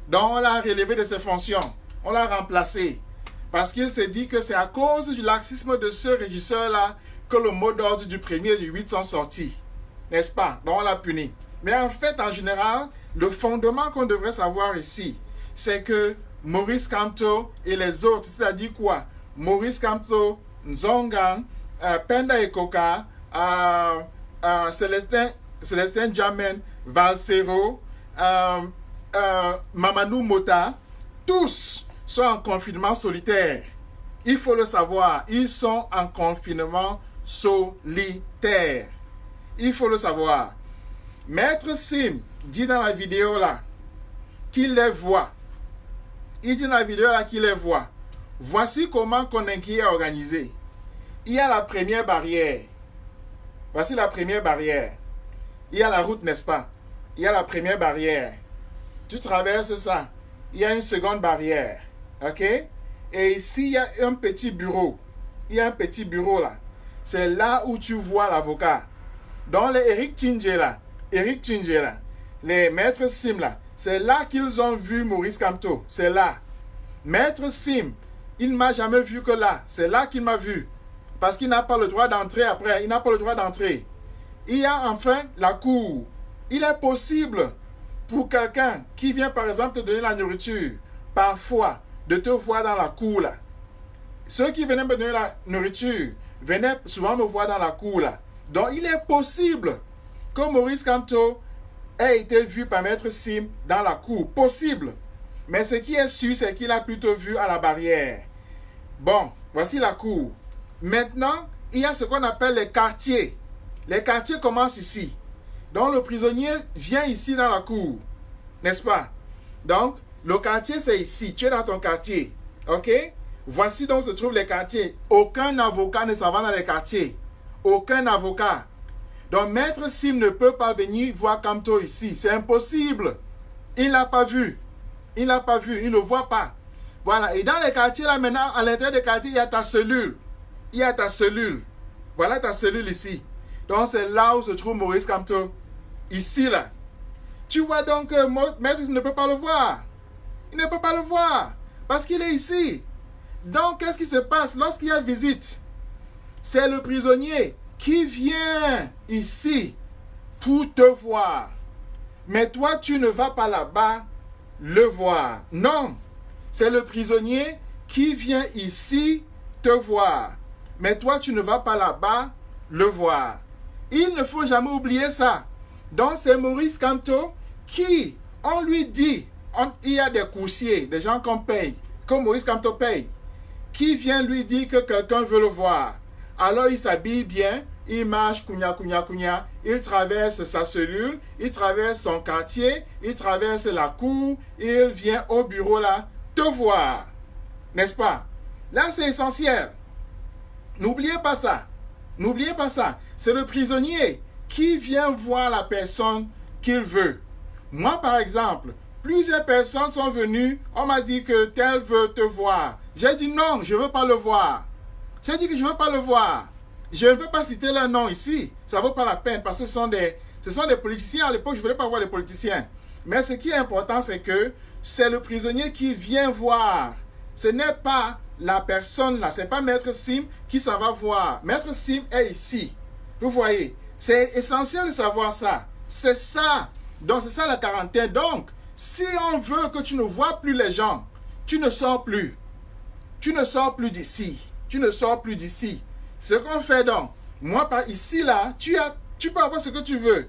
Donc on l'a relevé de ses fonctions. On l'a remplacé. Parce qu'il s'est dit que c'est à cause du laxisme de ce régisseur-là que le mot d'ordre du 1er et du 8 sont sortis. N'est-ce pas? Donc on l'a puni. Mais en fait, en général, le fondement qu'on devrait savoir ici, c'est que Maurice Kamto et les autres, c'est-à-dire quoi? Maurice Kamto, Nzongan, Penda Ekoka, Célestin Jamen, Valsero, Mamadou Mota, tous sont en confinement solitaire. Il faut le savoir, ils sont en confinement solitaire. Il faut le savoir. Maître Sim dit dans la vidéo là qu'il les voit. Il dit dans la vidéo là qu'il les voit. Voici comment Kondengi est organisé. Il y a la première barrière. Voici la première barrière. Il y a la route, n'est-ce pas? Il y a la première barrière. Tu traverses ça. Il y a une seconde barrière. OK? Et ici, il y a un petit bureau. Il y a un petit bureau là. C'est là où tu vois l'avocat. Dans les Eric Tingé là, les maîtres Sim là, c'est là qu'ils ont vu Maurice Kamto. C'est là. Maître Sim, il ne m'a jamais vu que là. C'est là qu'il m'a vu. Parce qu'il n'a pas le droit d'entrer après. Il n'a pas le droit d'entrer. Il y a enfin la cour. Il est possible pour quelqu'un qui vient par exemple te donner la nourriture, parfois, de te voir dans la cour là. Ceux qui venaient me donner la nourriture venaient souvent me voir dans la cour là. Donc il est possible que Maurice Kamto ait été vu par Maître Sim dans la cour. Possible. Mais ce qui est sûr, c'est qu'il a plutôt vu à la barrière. Bon, voici la cour. Maintenant, il y a ce qu'on appelle les quartiers. Les quartiers commencent ici. Donc le prisonnier vient ici dans la cour. N'est-ce pas? Donc, le quartier c'est ici. Tu es dans ton quartier. Ok? Voici donc se trouvent les quartiers. Aucun avocat ne s'en va dans les quartiers. Aucun avocat. Donc Maître Sim ne peut pas venir voir Kamto ici. C'est impossible. Il ne l'a pas vu. Il ne l'a pas vu. Il ne le voit pas. Voilà. Et dans les quartiers là maintenant, à l'intérieur des quartiers, il y a ta cellule. Il y a ta cellule. Voilà ta cellule ici. Donc c'est là où se trouve Maurice Kamto. Ici là. Tu vois donc que Maître Sim ne peut pas le voir. Il ne peut pas le voir. Parce qu'il est ici. Donc qu'est-ce qui se passe lorsqu'il y a visite? C'est le prisonnier qui vient ici pour te voir. Mais toi, tu ne vas pas là-bas le voir. Non, c'est le prisonnier qui vient ici te voir. Mais toi, tu ne vas pas là-bas le voir. Il ne faut jamais oublier ça. Donc, c'est Maurice Kamto qui, on lui dit, il y a des coursiers, des gens qu'on paye, que Maurice Kamto paye, qui vient lui dire que quelqu'un veut le voir. Alors il s'habille bien, il marche, il traverse sa cellule, il traverse son quartier, il traverse la cour, il vient au bureau là, te voir. N'est-ce pas? Là c'est essentiel. N'oubliez pas ça. N'oubliez pas ça. C'est le prisonnier qui vient voir la personne qu'il veut. Moi par exemple, plusieurs personnes sont venues, on m'a dit que tel veut te voir. J'ai dit non, je ne veux pas le voir. J'ai dit que je ne veux pas le voir. Je ne veux pas citer leur nom ici. Ça ne vaut pas la peine parce que ce sont des politiciens. À l'époque, je ne voulais pas voir les politiciens. Mais ce qui est important, c'est que c'est le prisonnier qui vient voir. Ce n'est pas la personne là. Ce n'est pas Maître Sim qui s'en va voir. Maître Sim est ici. Vous voyez. C'est essentiel de savoir ça. C'est ça. Donc, c'est ça la quarantaine. Donc, si on veut que tu ne vois plus les gens, tu ne sors plus. Tu ne sors plus d'ici. Tu ne sors plus d'ici. Ce qu'on fait donc, moi par ici là, tu peux avoir ce que tu veux.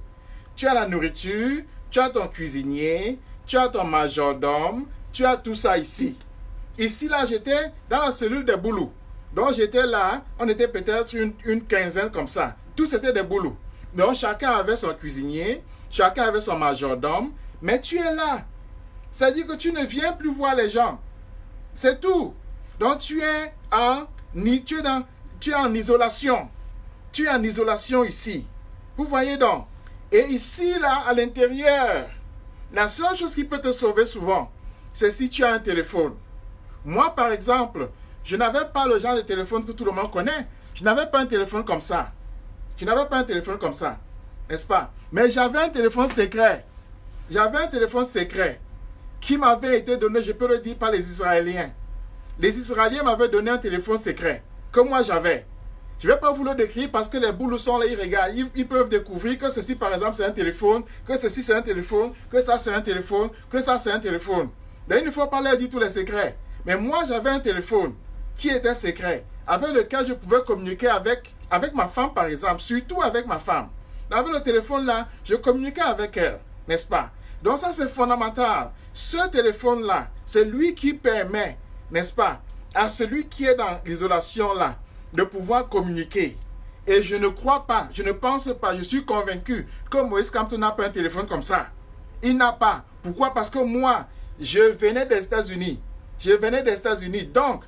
Tu as la nourriture, tu as ton cuisinier, tu as ton majordome, tu as tout ça ici. Ici là, j'étais dans la cellule des boulous. Donc j'étais là, on était peut-être une quinzaine comme ça. Tous c'était des boulous. Donc chacun avait son cuisinier, chacun avait son majordome, mais tu es là. Ça dit que tu ne viens plus voir les gens. C'est tout. Donc tu es en isolation. Tu es en isolation ici. Vous voyez donc. Et ici, là, à l'intérieur, la seule chose qui peut te sauver souvent, c'est si tu as un téléphone. Moi, par exemple, je n'avais pas le genre de téléphone que tout le monde connaît. Je n'avais pas un téléphone comme ça. Je n'avais pas un téléphone comme ça. N'est-ce pas? Mais j'avais un téléphone secret. J'avais un téléphone secret qui m'avait été donné, je peux le dire, par les Israéliens. Les Israéliens m'avaient donné un téléphone secret que moi j'avais. Je ne vais pas vous le décrire parce que les boulous sont là, ils regardent. Ils peuvent découvrir que ceci, par exemple, c'est un téléphone, que ceci, c'est un téléphone, que ça, c'est un téléphone, que ça, c'est un téléphone. Donc, il ne faut pas leur dire tous les secrets. Mais moi, j'avais un téléphone qui était secret, avec lequel je pouvais communiquer avec ma femme, par exemple, surtout avec ma femme. Avec le téléphone là, je communiquais avec elle, n'est-ce pas? Donc ça, c'est fondamental. Ce téléphone-là, c'est lui qui permet, n'est-ce pas, à celui qui est dans l'isolation là, de pouvoir communiquer. Et je ne crois pas, je ne pense pas, je suis convaincu que Maurice Kamto n'a pas un téléphone comme ça. Il n'a pas. Pourquoi? Parce que moi, je venais des États-Unis. Je venais des États-Unis. Donc,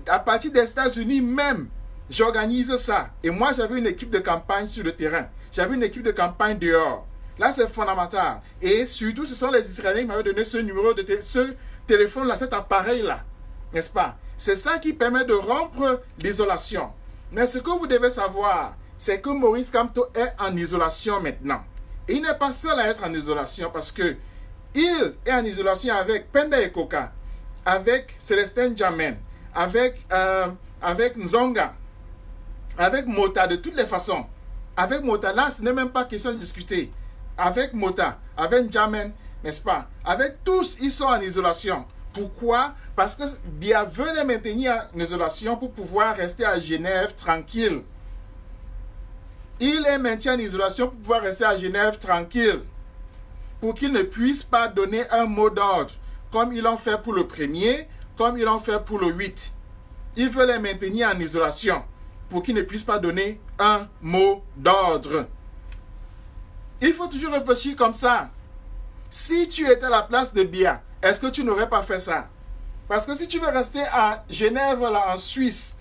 à partir des États-Unis même, j'organise ça. Et moi, j'avais une équipe de campagne sur le terrain. J'avais une équipe de campagne dehors. Là, c'est fondamental. Et surtout, ce sont les Israéliens qui m'avaient donné ce numéro de ce téléphone-là, cet appareil-là. N'est-ce pas? C'est ça qui permet de rompre l'isolation. Mais ce que vous devez savoir, c'est que Maurice Kamto est en isolation maintenant. Et il n'est pas seul à être en isolation parce que il est en isolation avec Penda Ekoka, avec Célestin Jamen, avec Nzonga, avec Mota, de toutes les façons. Avec Mota, là, ce n'est même pas question de discuter. Avec Mota, avec Jamen, n'est-ce pas? Avec tous, ils sont en isolation. Pourquoi? Parce que Biya veut les maintenir en isolation pour pouvoir rester à Genève tranquille. Il les maintient en isolation pour pouvoir rester à Genève tranquille. Pour qu'ils ne puissent pas donner un mot d'ordre. Comme ils l'ont fait pour le premier, comme ils l'ont fait pour le 8. Il veut les maintenir en isolation. Pour qu'ils ne puissent pas donner un mot d'ordre. Il faut toujours réfléchir comme ça. Si tu étais à la place de Biya, est-ce que tu n'aurais pas fait ça? Parce que si tu veux rester à Genève, là, en Suisse,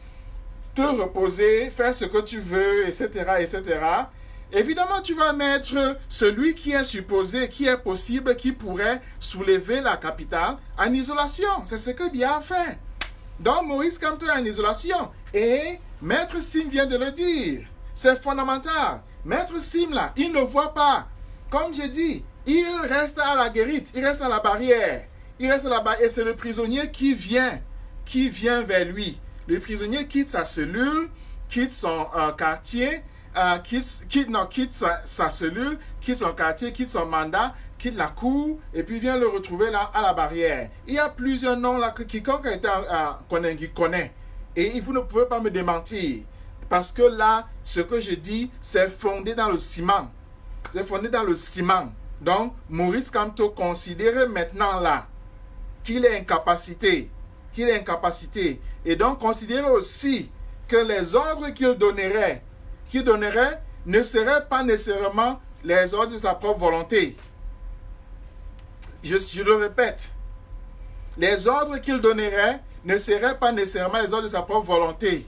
te reposer, faire ce que tu veux, etc., etc., évidemment, tu vas mettre celui qui est supposé, qui est possible, qui pourrait soulever la capitale en isolation. C'est ce que Biya a fait. Donc, Maurice Kamto est en isolation. Et Maître Sim vient de le dire. C'est fondamental. Maître Sim, là, il ne voit pas. Comme j'ai dit, il reste à la guérite, il reste à la barrière. Il reste là-bas et c'est le prisonnier qui vient vers lui. Le prisonnier quitte sa cellule, quitte son quartier, quitte sa cellule, quitte son quartier, quitte son mandat, quitte la cour et puis vient le retrouver là à la barrière. Il y a plusieurs noms là que quiconque a été à Konengi connaît. Et vous ne pouvez pas me démentir. Parce que là, ce que je dis, c'est fondé dans le ciment. C'est fondé dans le ciment. Donc, Maurice Kamto considère maintenant là qu'il est incapacité. Et donc, considère aussi que les ordres qu'il donnerait ne seraient pas nécessairement les ordres de sa propre volonté. Je le répète. Les ordres qu'il donnerait ne seraient pas nécessairement les ordres de sa propre volonté.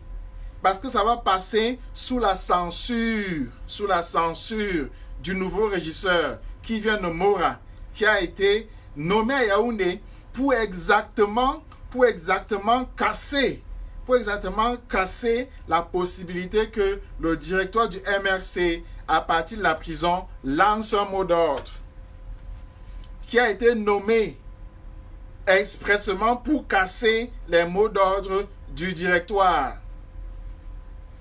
Parce que ça va passer sous la censure du nouveau régisseur qui vient de Mora, qui a été nommé à Yaoundé pour exactement casser la possibilité que le directoire du MRC, à partir de la prison, lance un mot d'ordre qui a été nommé expressément pour casser les mots d'ordre du directoire.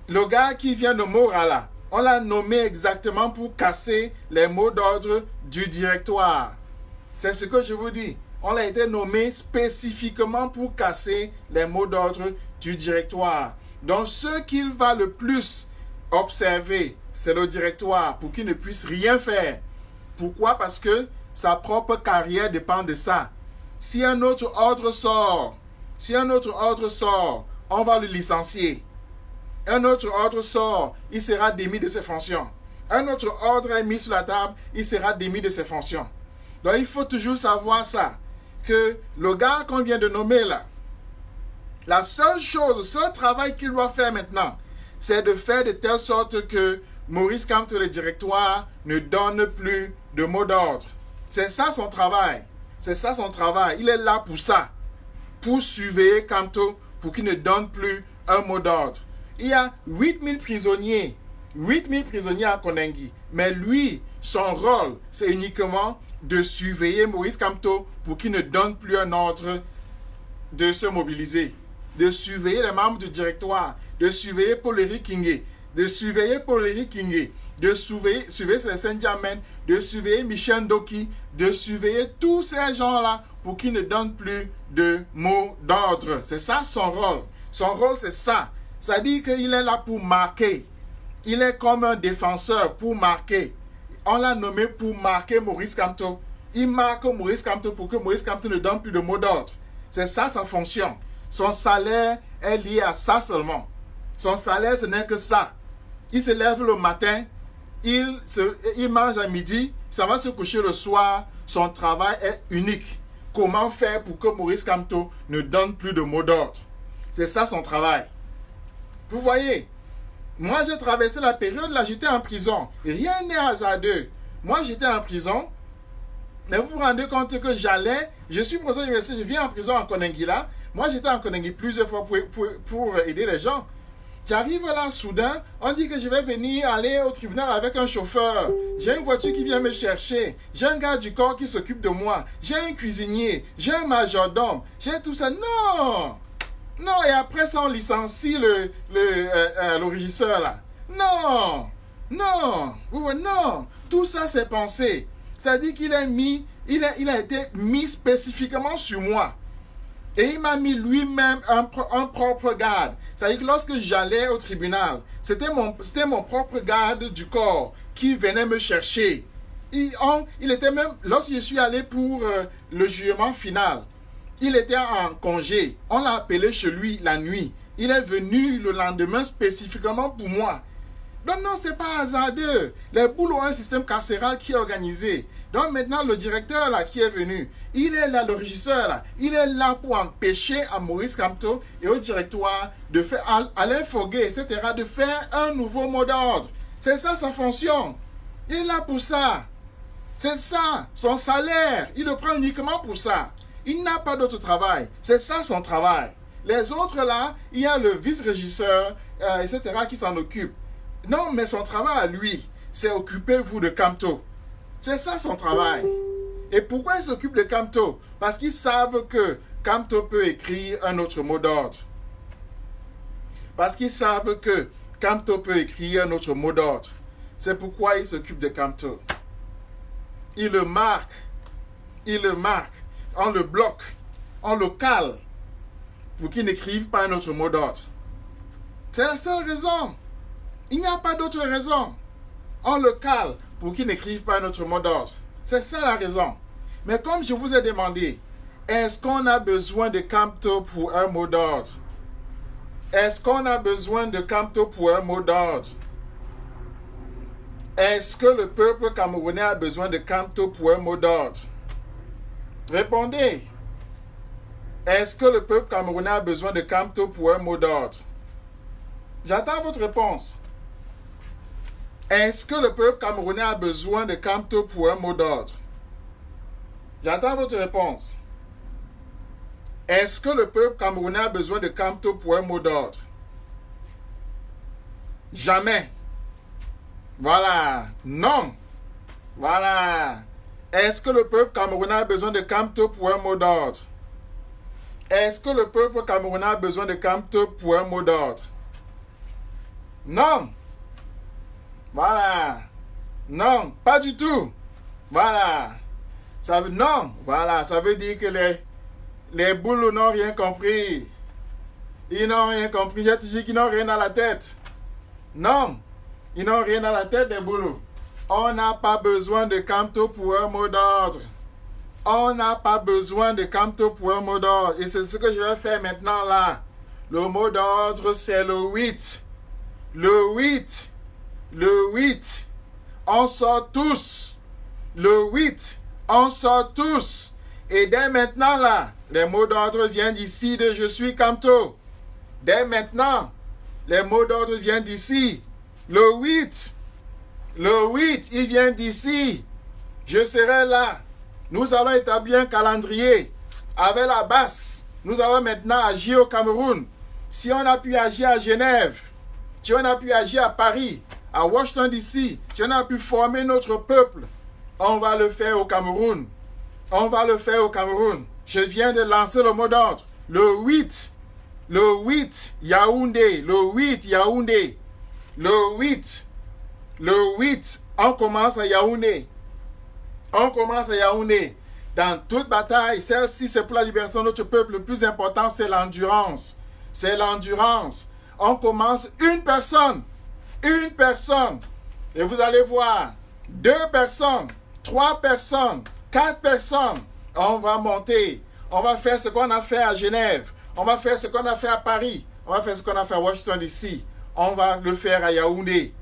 Le gars qui vient de Mora là, on l'a nommé exactement pour casser les mots d'ordre du directoire. C'est ce que je vous dis. On a été nommé spécifiquement pour casser les mots d'ordre du directoire. Donc, ce qu'il va le plus observer, c'est le directoire pour qu'il ne puisse rien faire. Pourquoi? Parce que sa propre carrière dépend de ça. Si un autre ordre sort, on va le licencier. Un autre ordre sort, il sera démis de ses fonctions. Un autre ordre est mis sur la table, il sera démis de ses fonctions. Donc, il faut toujours savoir ça. Que le gars qu'on vient de nommer là, la seule chose, le seul travail qu'il doit faire maintenant, c'est de faire de telle sorte que Maurice Kamto, le directoire, ne donne plus de mot d'ordre. C'est ça son travail. Il est là pour ça. Pour surveiller Kamto, pour qu'il ne donne plus un mot d'ordre. Il y a 8000 prisonniers. 8000 prisonniers à Konengi. Mais lui, son rôle, c'est uniquement de surveiller Maurice Kamto pour qu'il ne donne plus un ordre de se mobiliser. De surveiller les membres du directoire. De surveiller Paul-Éric Kingé. De surveiller Célestin Jamen. De surveiller Michel Ndoki. De surveiller tous ces gens-là pour qu'ils ne donnent plus de mots d'ordre. C'est ça son rôle. Son rôle, c'est ça. Ça dit qu'il est là pour marquer. Il est comme un défenseur pour marquer. On l'a nommé pour marquer Maurice Kamto. Il marque Maurice Kamto pour que Maurice Kamto ne donne plus de mot d'ordre. C'est ça sa fonction. Son salaire est lié à ça seulement. Son salaire, ce n'est que ça. Il se lève le matin, il mange à midi, ça va se coucher le soir. Son travail est unique. Comment faire pour que Maurice Kamto ne donne plus de mot d'ordre? C'est ça son travail. Vous voyez, moi j'ai traversé la période là, j'étais en prison. Rien n'est hasardeux. Moi j'étais en prison, mais vous vous rendez compte que je suis professeur d'université, je viens en prison en Konengi là. Moi j'étais en Konengi plusieurs fois pour aider les gens. J'arrive là, soudain, on dit que je vais venir aller au tribunal avec un chauffeur. J'ai une voiture qui vient me chercher. J'ai un gars du corps qui s'occupe de moi. J'ai un cuisinier. J'ai un majordome. J'ai tout ça. Non! Non, et après ça, on licencie le régisseur là. Non! Non, non. Tout ça, c'est pensé. C'est-à-dire qu'il a été mis spécifiquement sur moi. Et il m'a mis lui-même un propre garde. C'est-à-dire que lorsque j'allais au tribunal, c'était mon propre garde du corps qui venait me chercher. Il était même, lorsque je suis allé pour le jugement final, il était en congé. On l'a appelé chez lui la nuit. Il est venu le lendemain spécifiquement pour moi. Donc non, ce n'est pas hasardeux. Les boules ont un système carcéral qui est organisé. Donc maintenant, le directeur là qui est venu, il est là, le régisseur là, il est là pour empêcher à Maurice Kamto et au directoire de faire, à Alain Foguet, etc., de faire un nouveau mot d'ordre. C'est ça sa fonction. Il est là pour ça. C'est ça, son salaire. Il le prend uniquement pour ça. Il n'a pas d'autre travail. C'est ça son travail. Les autres là, il y a le vice-régisseur, etc., qui s'en occupe. Non, mais son travail à lui, c'est occupez-vous de Kamto. C'est ça son travail. Et pourquoi ils s'occupent de Kamto? Parce qu'ils savent que Kamto peut écrire un autre mot d'ordre. Parce qu'ils savent que Kamto peut écrire un autre mot d'ordre. C'est pourquoi ils s'occupent de Kamto. Ils le marquent. Ils le marquent. On le bloque. On le cale. Pour qu'il n'écrive pas un autre mot d'ordre. C'est la seule raison. Il n'y a pas d'autre raison. On le cale pour qu'il n'écrive pas un autre mot d'ordre. C'est ça la raison. Mais comme je vous ai demandé, est-ce qu'on a besoin de Kamto pour un mot d'ordre? Est-ce qu'on a besoin de Kamto pour un mot d'ordre? Est-ce que le peuple camerounais a besoin de Kamto pour un mot d'ordre? Répondez. Est-ce que le peuple camerounais a besoin de Kamto pour un mot d'ordre? J'attends votre réponse. Est-ce que le peuple camerounais a besoin de Kamto pour un mot d'ordre? J'attends votre réponse. Est-ce que le peuple camerounais a besoin de Kamto pour un mot d'ordre? Jamais. Voilà. Non. Voilà. Est-ce que le peuple camerounais a besoin de Kamto pour un mot d'ordre? Est-ce que le peuple camerounais a besoin de Kamto pour un mot d'ordre? Non. Voilà. Non, pas du tout. Voilà. Non, voilà. Ça veut dire que les boules n'ont rien compris. Ils n'ont rien compris. J'ai toujours dit qu'ils n'ont rien à la tête. Non. Ils n'ont rien à la tête, les boules. On n'a pas besoin de Kamto pour un mot d'ordre. On n'a pas besoin de Kamto pour un mot d'ordre. Et c'est ce que je vais faire maintenant là. Le mot d'ordre, c'est le 8. Le 8. Le 8, on sort tous. Le 8, on sort tous. Et dès maintenant, là, les mots d'ordre viennent d'ici de Je suis Kamto. Dès maintenant, les mots d'ordre viennent d'ici. Le 8, il vient d'ici. Je serai là. Nous allons établir un calendrier avec la basse. Nous allons maintenant agir au Cameroun. Si on a pu agir à Genève, si on a pu agir à Paris, à Washington DC, si on a pu former notre peuple, on va le faire au Cameroun. On va le faire au Cameroun. Je viens de lancer le mot d'ordre. Le 8, Yaoundé. Le 8, Yaoundé. Le 8, on commence à Yaoundé. On commence à Yaoundé. Dans toute bataille, celle-ci, c'est pour la libération de notre peuple. Le plus important, c'est l'endurance. C'est l'endurance. On commence une personne. Et vous allez voir, 2 personnes, 3 personnes, 4 personnes. On va monter. On va faire ce qu'on a fait à Genève. On va faire ce qu'on a fait à Paris. On va faire ce qu'on a fait à Washington DC. On va le faire à Yaoundé.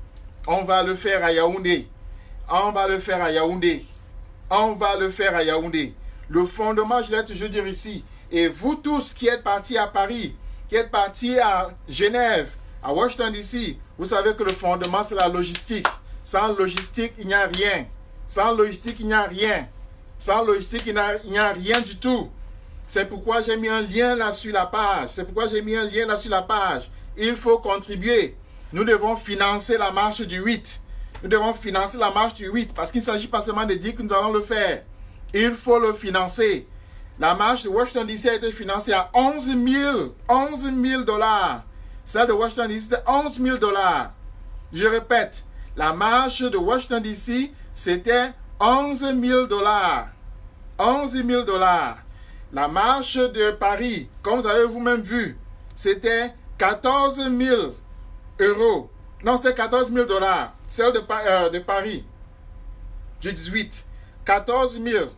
On va le faire à Yaoundé. On va le faire à Yaoundé. On va le faire à Yaoundé. Le fondement, je l'ai toujours dit ici. Et vous tous qui êtes partis à Paris, qui êtes partis à Genève, à Washington DC, vous savez que le fondement, c'est la logistique. Sans logistique, il n'y a rien. Sans logistique, il n'y a rien. Sans logistique, il n'y a rien du tout. C'est pourquoi j'ai mis un lien là sur la page. Il faut contribuer. Nous devons financer la marche du 8. Nous devons financer la marche du 8 parce qu'il ne s'agit pas seulement de dire que nous allons le faire. Il faut le financer. La marche de Washington DC a été financée à 11 000 $. Celle de Washington DC, c'était 11 000 $. Je répète, La marche de Washington DC, c'était 11 000 $. 11 000 $. La marche de Paris, comme vous avez vous-même vu, c'était 14 000 €. Non, c'était 14 000 $. Celle de Paris, du 18. 14 000.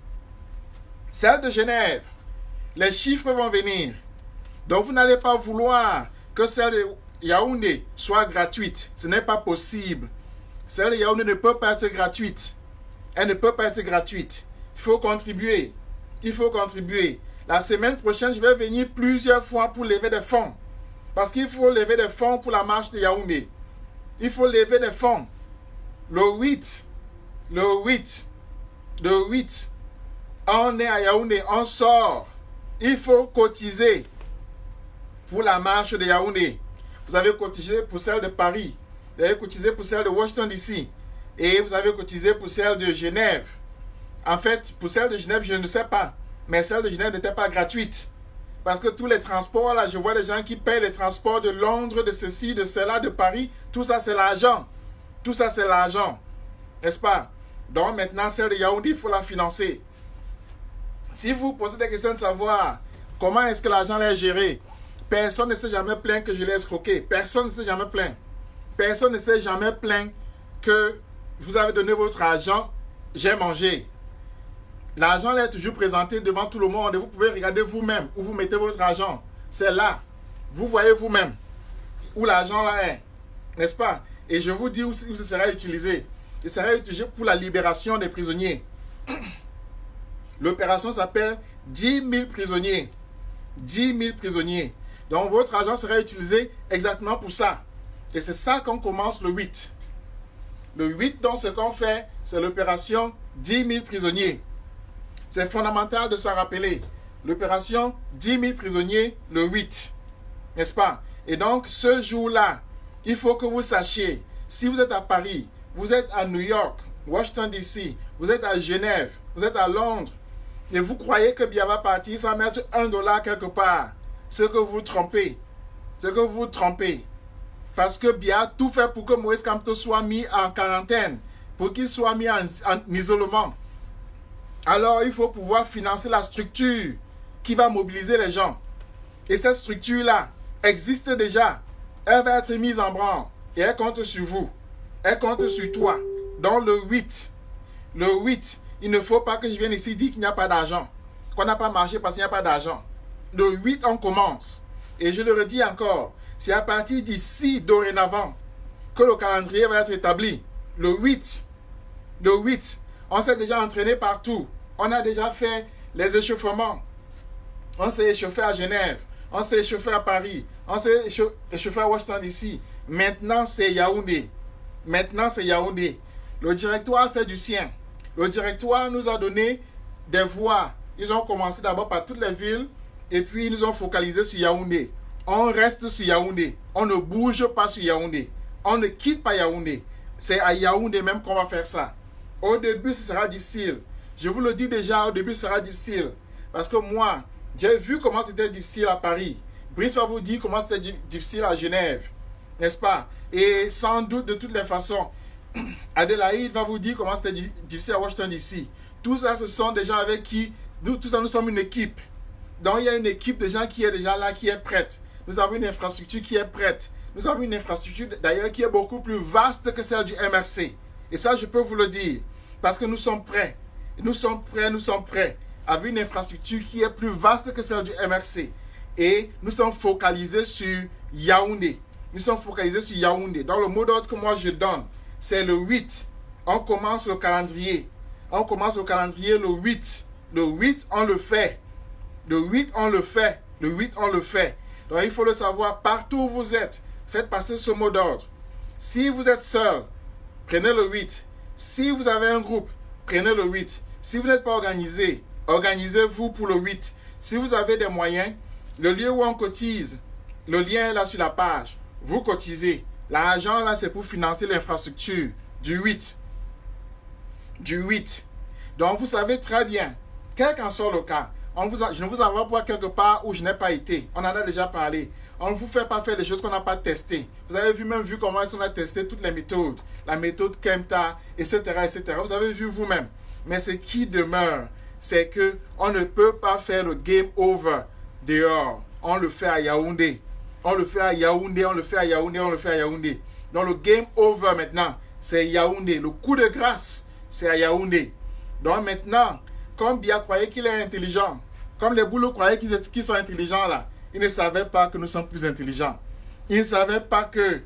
Celle de Genève, les chiffres vont venir. Donc, vous n'allez pas vouloir que celle de Yaoundé soit gratuite. Ce n'est pas possible. Celle de Yaoundé ne peut pas être gratuite. Elle ne peut pas être gratuite. Il faut contribuer. Il faut contribuer. La semaine prochaine, je vais venir plusieurs fois pour lever des fonds. Parce qu'il faut lever des fonds pour la marche de Yaoundé. Il faut lever des fonds. Le 8, on est à Yaoundé, on sort. Il faut cotiser pour la marche de Yaoundé. Vous avez cotisé pour celle de Paris. Vous avez cotisé pour celle de Washington DC. Et vous avez cotisé pour celle de Genève. En fait, pour celle de Genève, je ne sais pas. Mais celle de Genève n'était pas gratuite. Parce que tous les transports, là, je vois des gens qui payent les transports de Londres, de ceci, de cela, de Paris. Tout ça, c'est l'argent. Tout ça, c'est l'argent. N'est-ce pas? Donc maintenant, celle de Yaoundé, il faut la financer. Si vous posez des questions de savoir comment est-ce que l'argent est géré, personne ne s'est jamais plaint que je l'ai escroqué. Personne ne s'est jamais plaint. Personne ne s'est jamais plaint que vous avez donné votre argent, j'ai mangé. L'argent est toujours présenté devant tout le monde et vous pouvez regarder vous-même où vous mettez votre argent. C'est là. Vous voyez vous-même où l'argent là est. N'est-ce pas? Et je vous dis où ce sera utilisé. Il sera utilisé pour la libération des prisonniers. L'opération s'appelle 10 000 prisonniers. 10 000 prisonniers. Donc votre argent sera utilisé exactement pour ça. Et c'est ça qu'on commence le 8. Le 8, donc ce qu'on fait, c'est l'opération 10 000 prisonniers. C'est fondamental de s'en rappeler. L'opération 10 000 prisonniers, le 8. N'est-ce pas? Et donc ce jour-là, il faut que vous sachiez, si vous êtes à Paris, vous êtes à New York, Washington DC, vous êtes à Genève, vous êtes à Londres, et vous croyez que Bia va partir sans mettre $1 quelque part, c'est que vous vous trompez. C'est que vous vous trompez. Parce que Bia a tout fait pour que Moïse Kamto soit mis en quarantaine, pour qu'il soit mis en isolement. Alors, il faut pouvoir financer la structure qui va mobiliser les gens. Et cette structure-là existe déjà. Elle va être mise en branle. Et elle compte sur vous. Elle compte sur toi. Donc, le 8, il ne faut pas que je vienne ici dire qu'il n'y a pas d'argent. Qu'on n'a pas marché parce qu'il n'y a pas d'argent. Le 8, on commence. Et je le redis encore, c'est à partir d'ici, dorénavant, que le calendrier va être établi. Le 8, on s'est déjà entraîné partout. On a déjà fait les échauffements. On s'est échauffé à Genève. On s'est échauffé à Paris. On s'est échauffé à Washington DC. Maintenant, c'est Yaoundé. Le directoire a fait du sien. Le directoire nous a donné des voies. Ils ont commencé d'abord par toutes les villes et puis ils nous ont focalisé sur Yaoundé. On reste sur Yaoundé. On ne bouge pas sur Yaoundé. On ne quitte pas Yaoundé. C'est à Yaoundé même qu'on va faire ça. Au début, ce sera difficile. Je vous le dis déjà, au début, ce sera difficile. Parce que moi, j'ai vu comment c'était difficile à Paris. Brice va vous dire comment c'était difficile à Genève. N'est-ce pas? Et sans doute, de toutes les façons, Adélaïde va vous dire comment c'était difficile à Washington DC. Tout ça, ce sont des gens avec qui, nous sommes une équipe. Donc, il y a une équipe de gens qui est déjà là, qui est prête. Nous avons une infrastructure qui est prête. Nous avons une infrastructure, d'ailleurs, qui est beaucoup plus vaste que celle du MRC. Et ça, je peux vous le dire. Parce que nous sommes prêts. Nous sommes prêts. Avec une infrastructure qui est plus vaste que celle du MRC. Et nous sommes focalisés sur Yaoundé. Dans le mot d'ordre que moi je donne, c'est le 8. On commence le calendrier. Le 8. Le 8, on le fait. Donc il faut le savoir partout où vous êtes. Faites passer ce mot d'ordre. Si vous êtes seul, prenez le 8. Si vous avez un groupe, prenez le 8. Si vous n'êtes pas organisé, organisez-vous pour le 8. Si vous avez des moyens, le lieu où on cotise, le lien est là sur la page. Vous cotisez. L'argent là, c'est pour financer l'infrastructure du 8. Donc vous savez très bien, quel qu'en soit le cas, Je ne vous envoie pas quelque part où je n'ai pas été. On en a déjà parlé. On ne vous fait pas faire des choses qu'on n'a pas testées. Vous avez même vu comment on a testé toutes les méthodes. La méthode Kemta, etc., etc. Vous avez vu vous-même. Mais ce qui demeure, c'est que on ne peut pas faire le game over dehors. On le fait à Yaoundé. On le fait à Yaoundé, on le fait à Yaoundé, on le fait à Yaoundé. Donc le game over maintenant, c'est Yaoundé. Le coup de grâce, c'est à Yaoundé. Donc maintenant, comme Bia croyait qu'il est intelligent, comme les boulots croyaient qu'ils sont intelligents là, ils ne savaient pas que nous sommes plus intelligents. Ils ne savaient pas que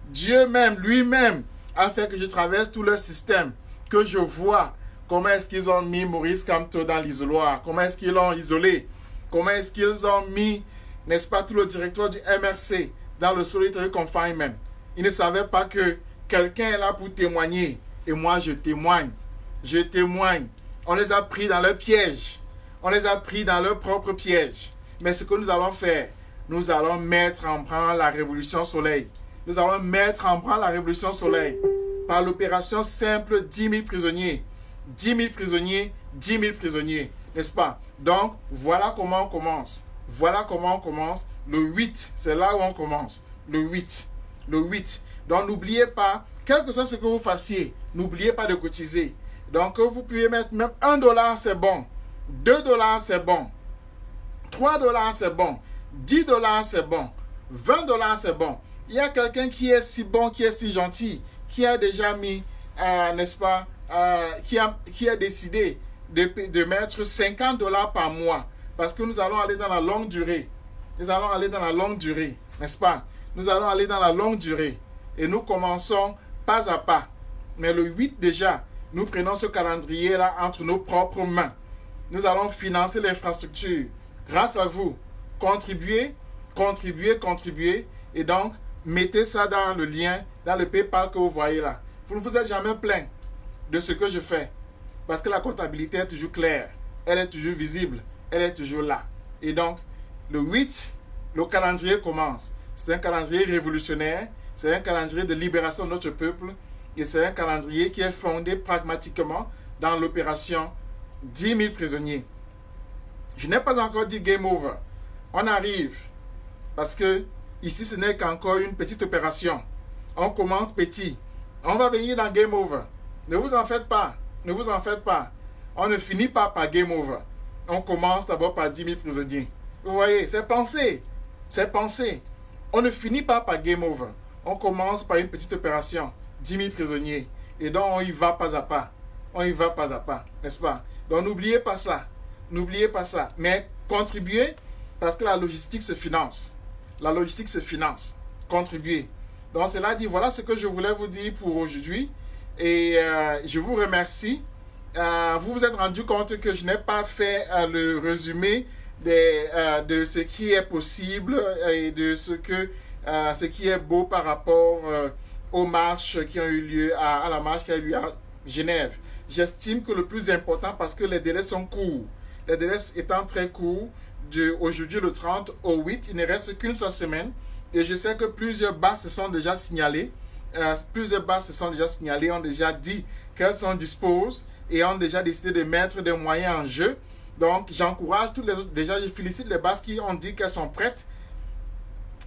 Dieu même, lui-même, a fait que je traverse tout leur système, que je vois comment est-ce qu'ils ont mis Maurice Kamto dans l'isoloir, comment est-ce qu'ils l'ont isolé, comment est-ce qu'ils ont mis, n'est-ce pas, tout le directoire du MRC dans le solitary confinement. Ils ne savaient pas que quelqu'un est là pour témoigner. Et moi, je témoigne. Je témoigne. On les a pris dans leur piège. On les a pris dans leur propre piège. Mais ce que nous allons faire, nous allons mettre en branle la révolution soleil. Nous allons mettre en branle la révolution soleil par l'opération simple 10 000 prisonniers. 10 000 prisonniers, 10 000 prisonniers. N'est-ce pas? Donc, voilà comment on commence. Voilà comment on commence. Le 8, c'est là où on commence. Le 8. Le 8. Donc, n'oubliez pas, quel que soit ce que vous fassiez, n'oubliez pas de cotiser. Donc, vous pouvez mettre même $1, c'est bon. $2, c'est bon. $3, c'est bon. $10, c'est bon. $20, c'est bon. Il y a quelqu'un qui est si bon, qui est si gentil, qui a déjà mis, n'est-ce pas, qui a décidé de mettre $50 par mois. Parce que nous allons aller dans la longue durée. Nous allons aller dans la longue durée, n'est-ce pas? Nous allons aller dans la longue durée. Et nous commençons pas à pas. Mais le 8 déjà, nous prenons ce calendrier-là entre nos propres mains. Nous allons financer l'infrastructure. Grâce à vous, contribuez, contribuez, contribuez. Et donc, mettez ça dans le lien, dans le PayPal que vous voyez là. Vous ne vous êtes jamais plaint de ce que je fais. Parce que la comptabilité est toujours claire. Elle est toujours visible. Elle est toujours là. Et donc, le 8, le calendrier commence. C'est un calendrier révolutionnaire. C'est un calendrier de libération de notre peuple. Et c'est un calendrier qui est fondé pragmatiquement dans l'opération 10 000 prisonniers. Je n'ai pas encore dit game over. On arrive. Parce que ici, ce n'est qu'encore une petite opération. On commence petit. On va venir dans game over. Ne vous en faites pas. Ne vous en faites pas. On ne finit pas par game over. On commence d'abord par 10 000 prisonniers. Vous voyez, c'est pensé. C'est pensé. On ne finit pas par game over. On commence par une petite opération. 10 000 prisonniers. Et donc, on y va pas à pas. On y va pas à pas. N'est-ce pas? Donc, n'oubliez pas ça. N'oubliez pas ça. Mais contribuez parce que la logistique se finance. La logistique se finance. Contribuez. Donc, cela dit, voilà ce que je voulais vous dire pour aujourd'hui. Et je vous remercie. Vous vous êtes rendu compte que je n'ai pas fait le résumé de ce qui est possible et de ce qui est beau par rapport aux marches qui ont eu lieu, à la marche qui a eu lieu à Genève. J'estime que le plus important, parce que les délais sont courts, les délais étant très courts, aujourd'hui le 30 au 8, il ne reste qu'une seule semaine. Et je sais que plusieurs bases se sont déjà signalées. Ont déjà dit qu'elles sont disposes et ont déjà décidé de mettre des moyens en jeu. Donc, j'encourage toutes les autres. Déjà, je félicite les bases qui ont dit qu'elles sont prêtes.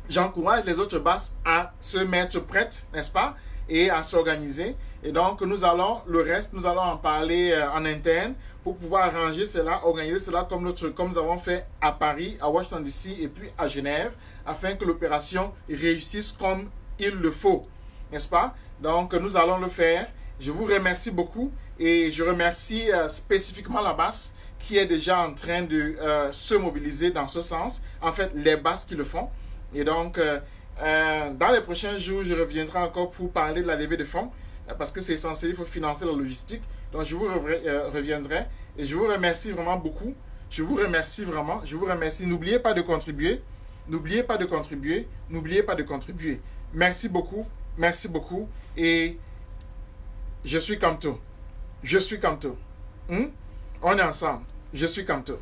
J'encourage les autres bases à se mettre prêtes, n'est-ce pas? Et à s'organiser. Et donc, le reste, nous allons en parler en interne pour pouvoir arranger cela, organiser cela comme nous avons fait à Paris, à Washington DC et puis à Genève, afin que l'opération réussisse comme il le faut, n'est-ce pas? Donc, nous allons le faire. Je vous remercie beaucoup et je remercie spécifiquement la base qui est déjà en train de se mobiliser dans ce sens. En fait, les bases qui le font. Et donc, dans les prochains jours, je reviendrai encore pour parler de la levée de fonds parce que c'est essentiel, il faut financer la logistique. Donc, je vous reviendrai et je vous remercie vraiment beaucoup. Je vous remercie vraiment. Je vous remercie. N'oubliez pas de contribuer. N'oubliez pas de contribuer. N'oubliez pas de contribuer. Merci beaucoup. Merci beaucoup. Et je suis Kamto. Je suis Kamto. On est ensemble. Je suis Kamto.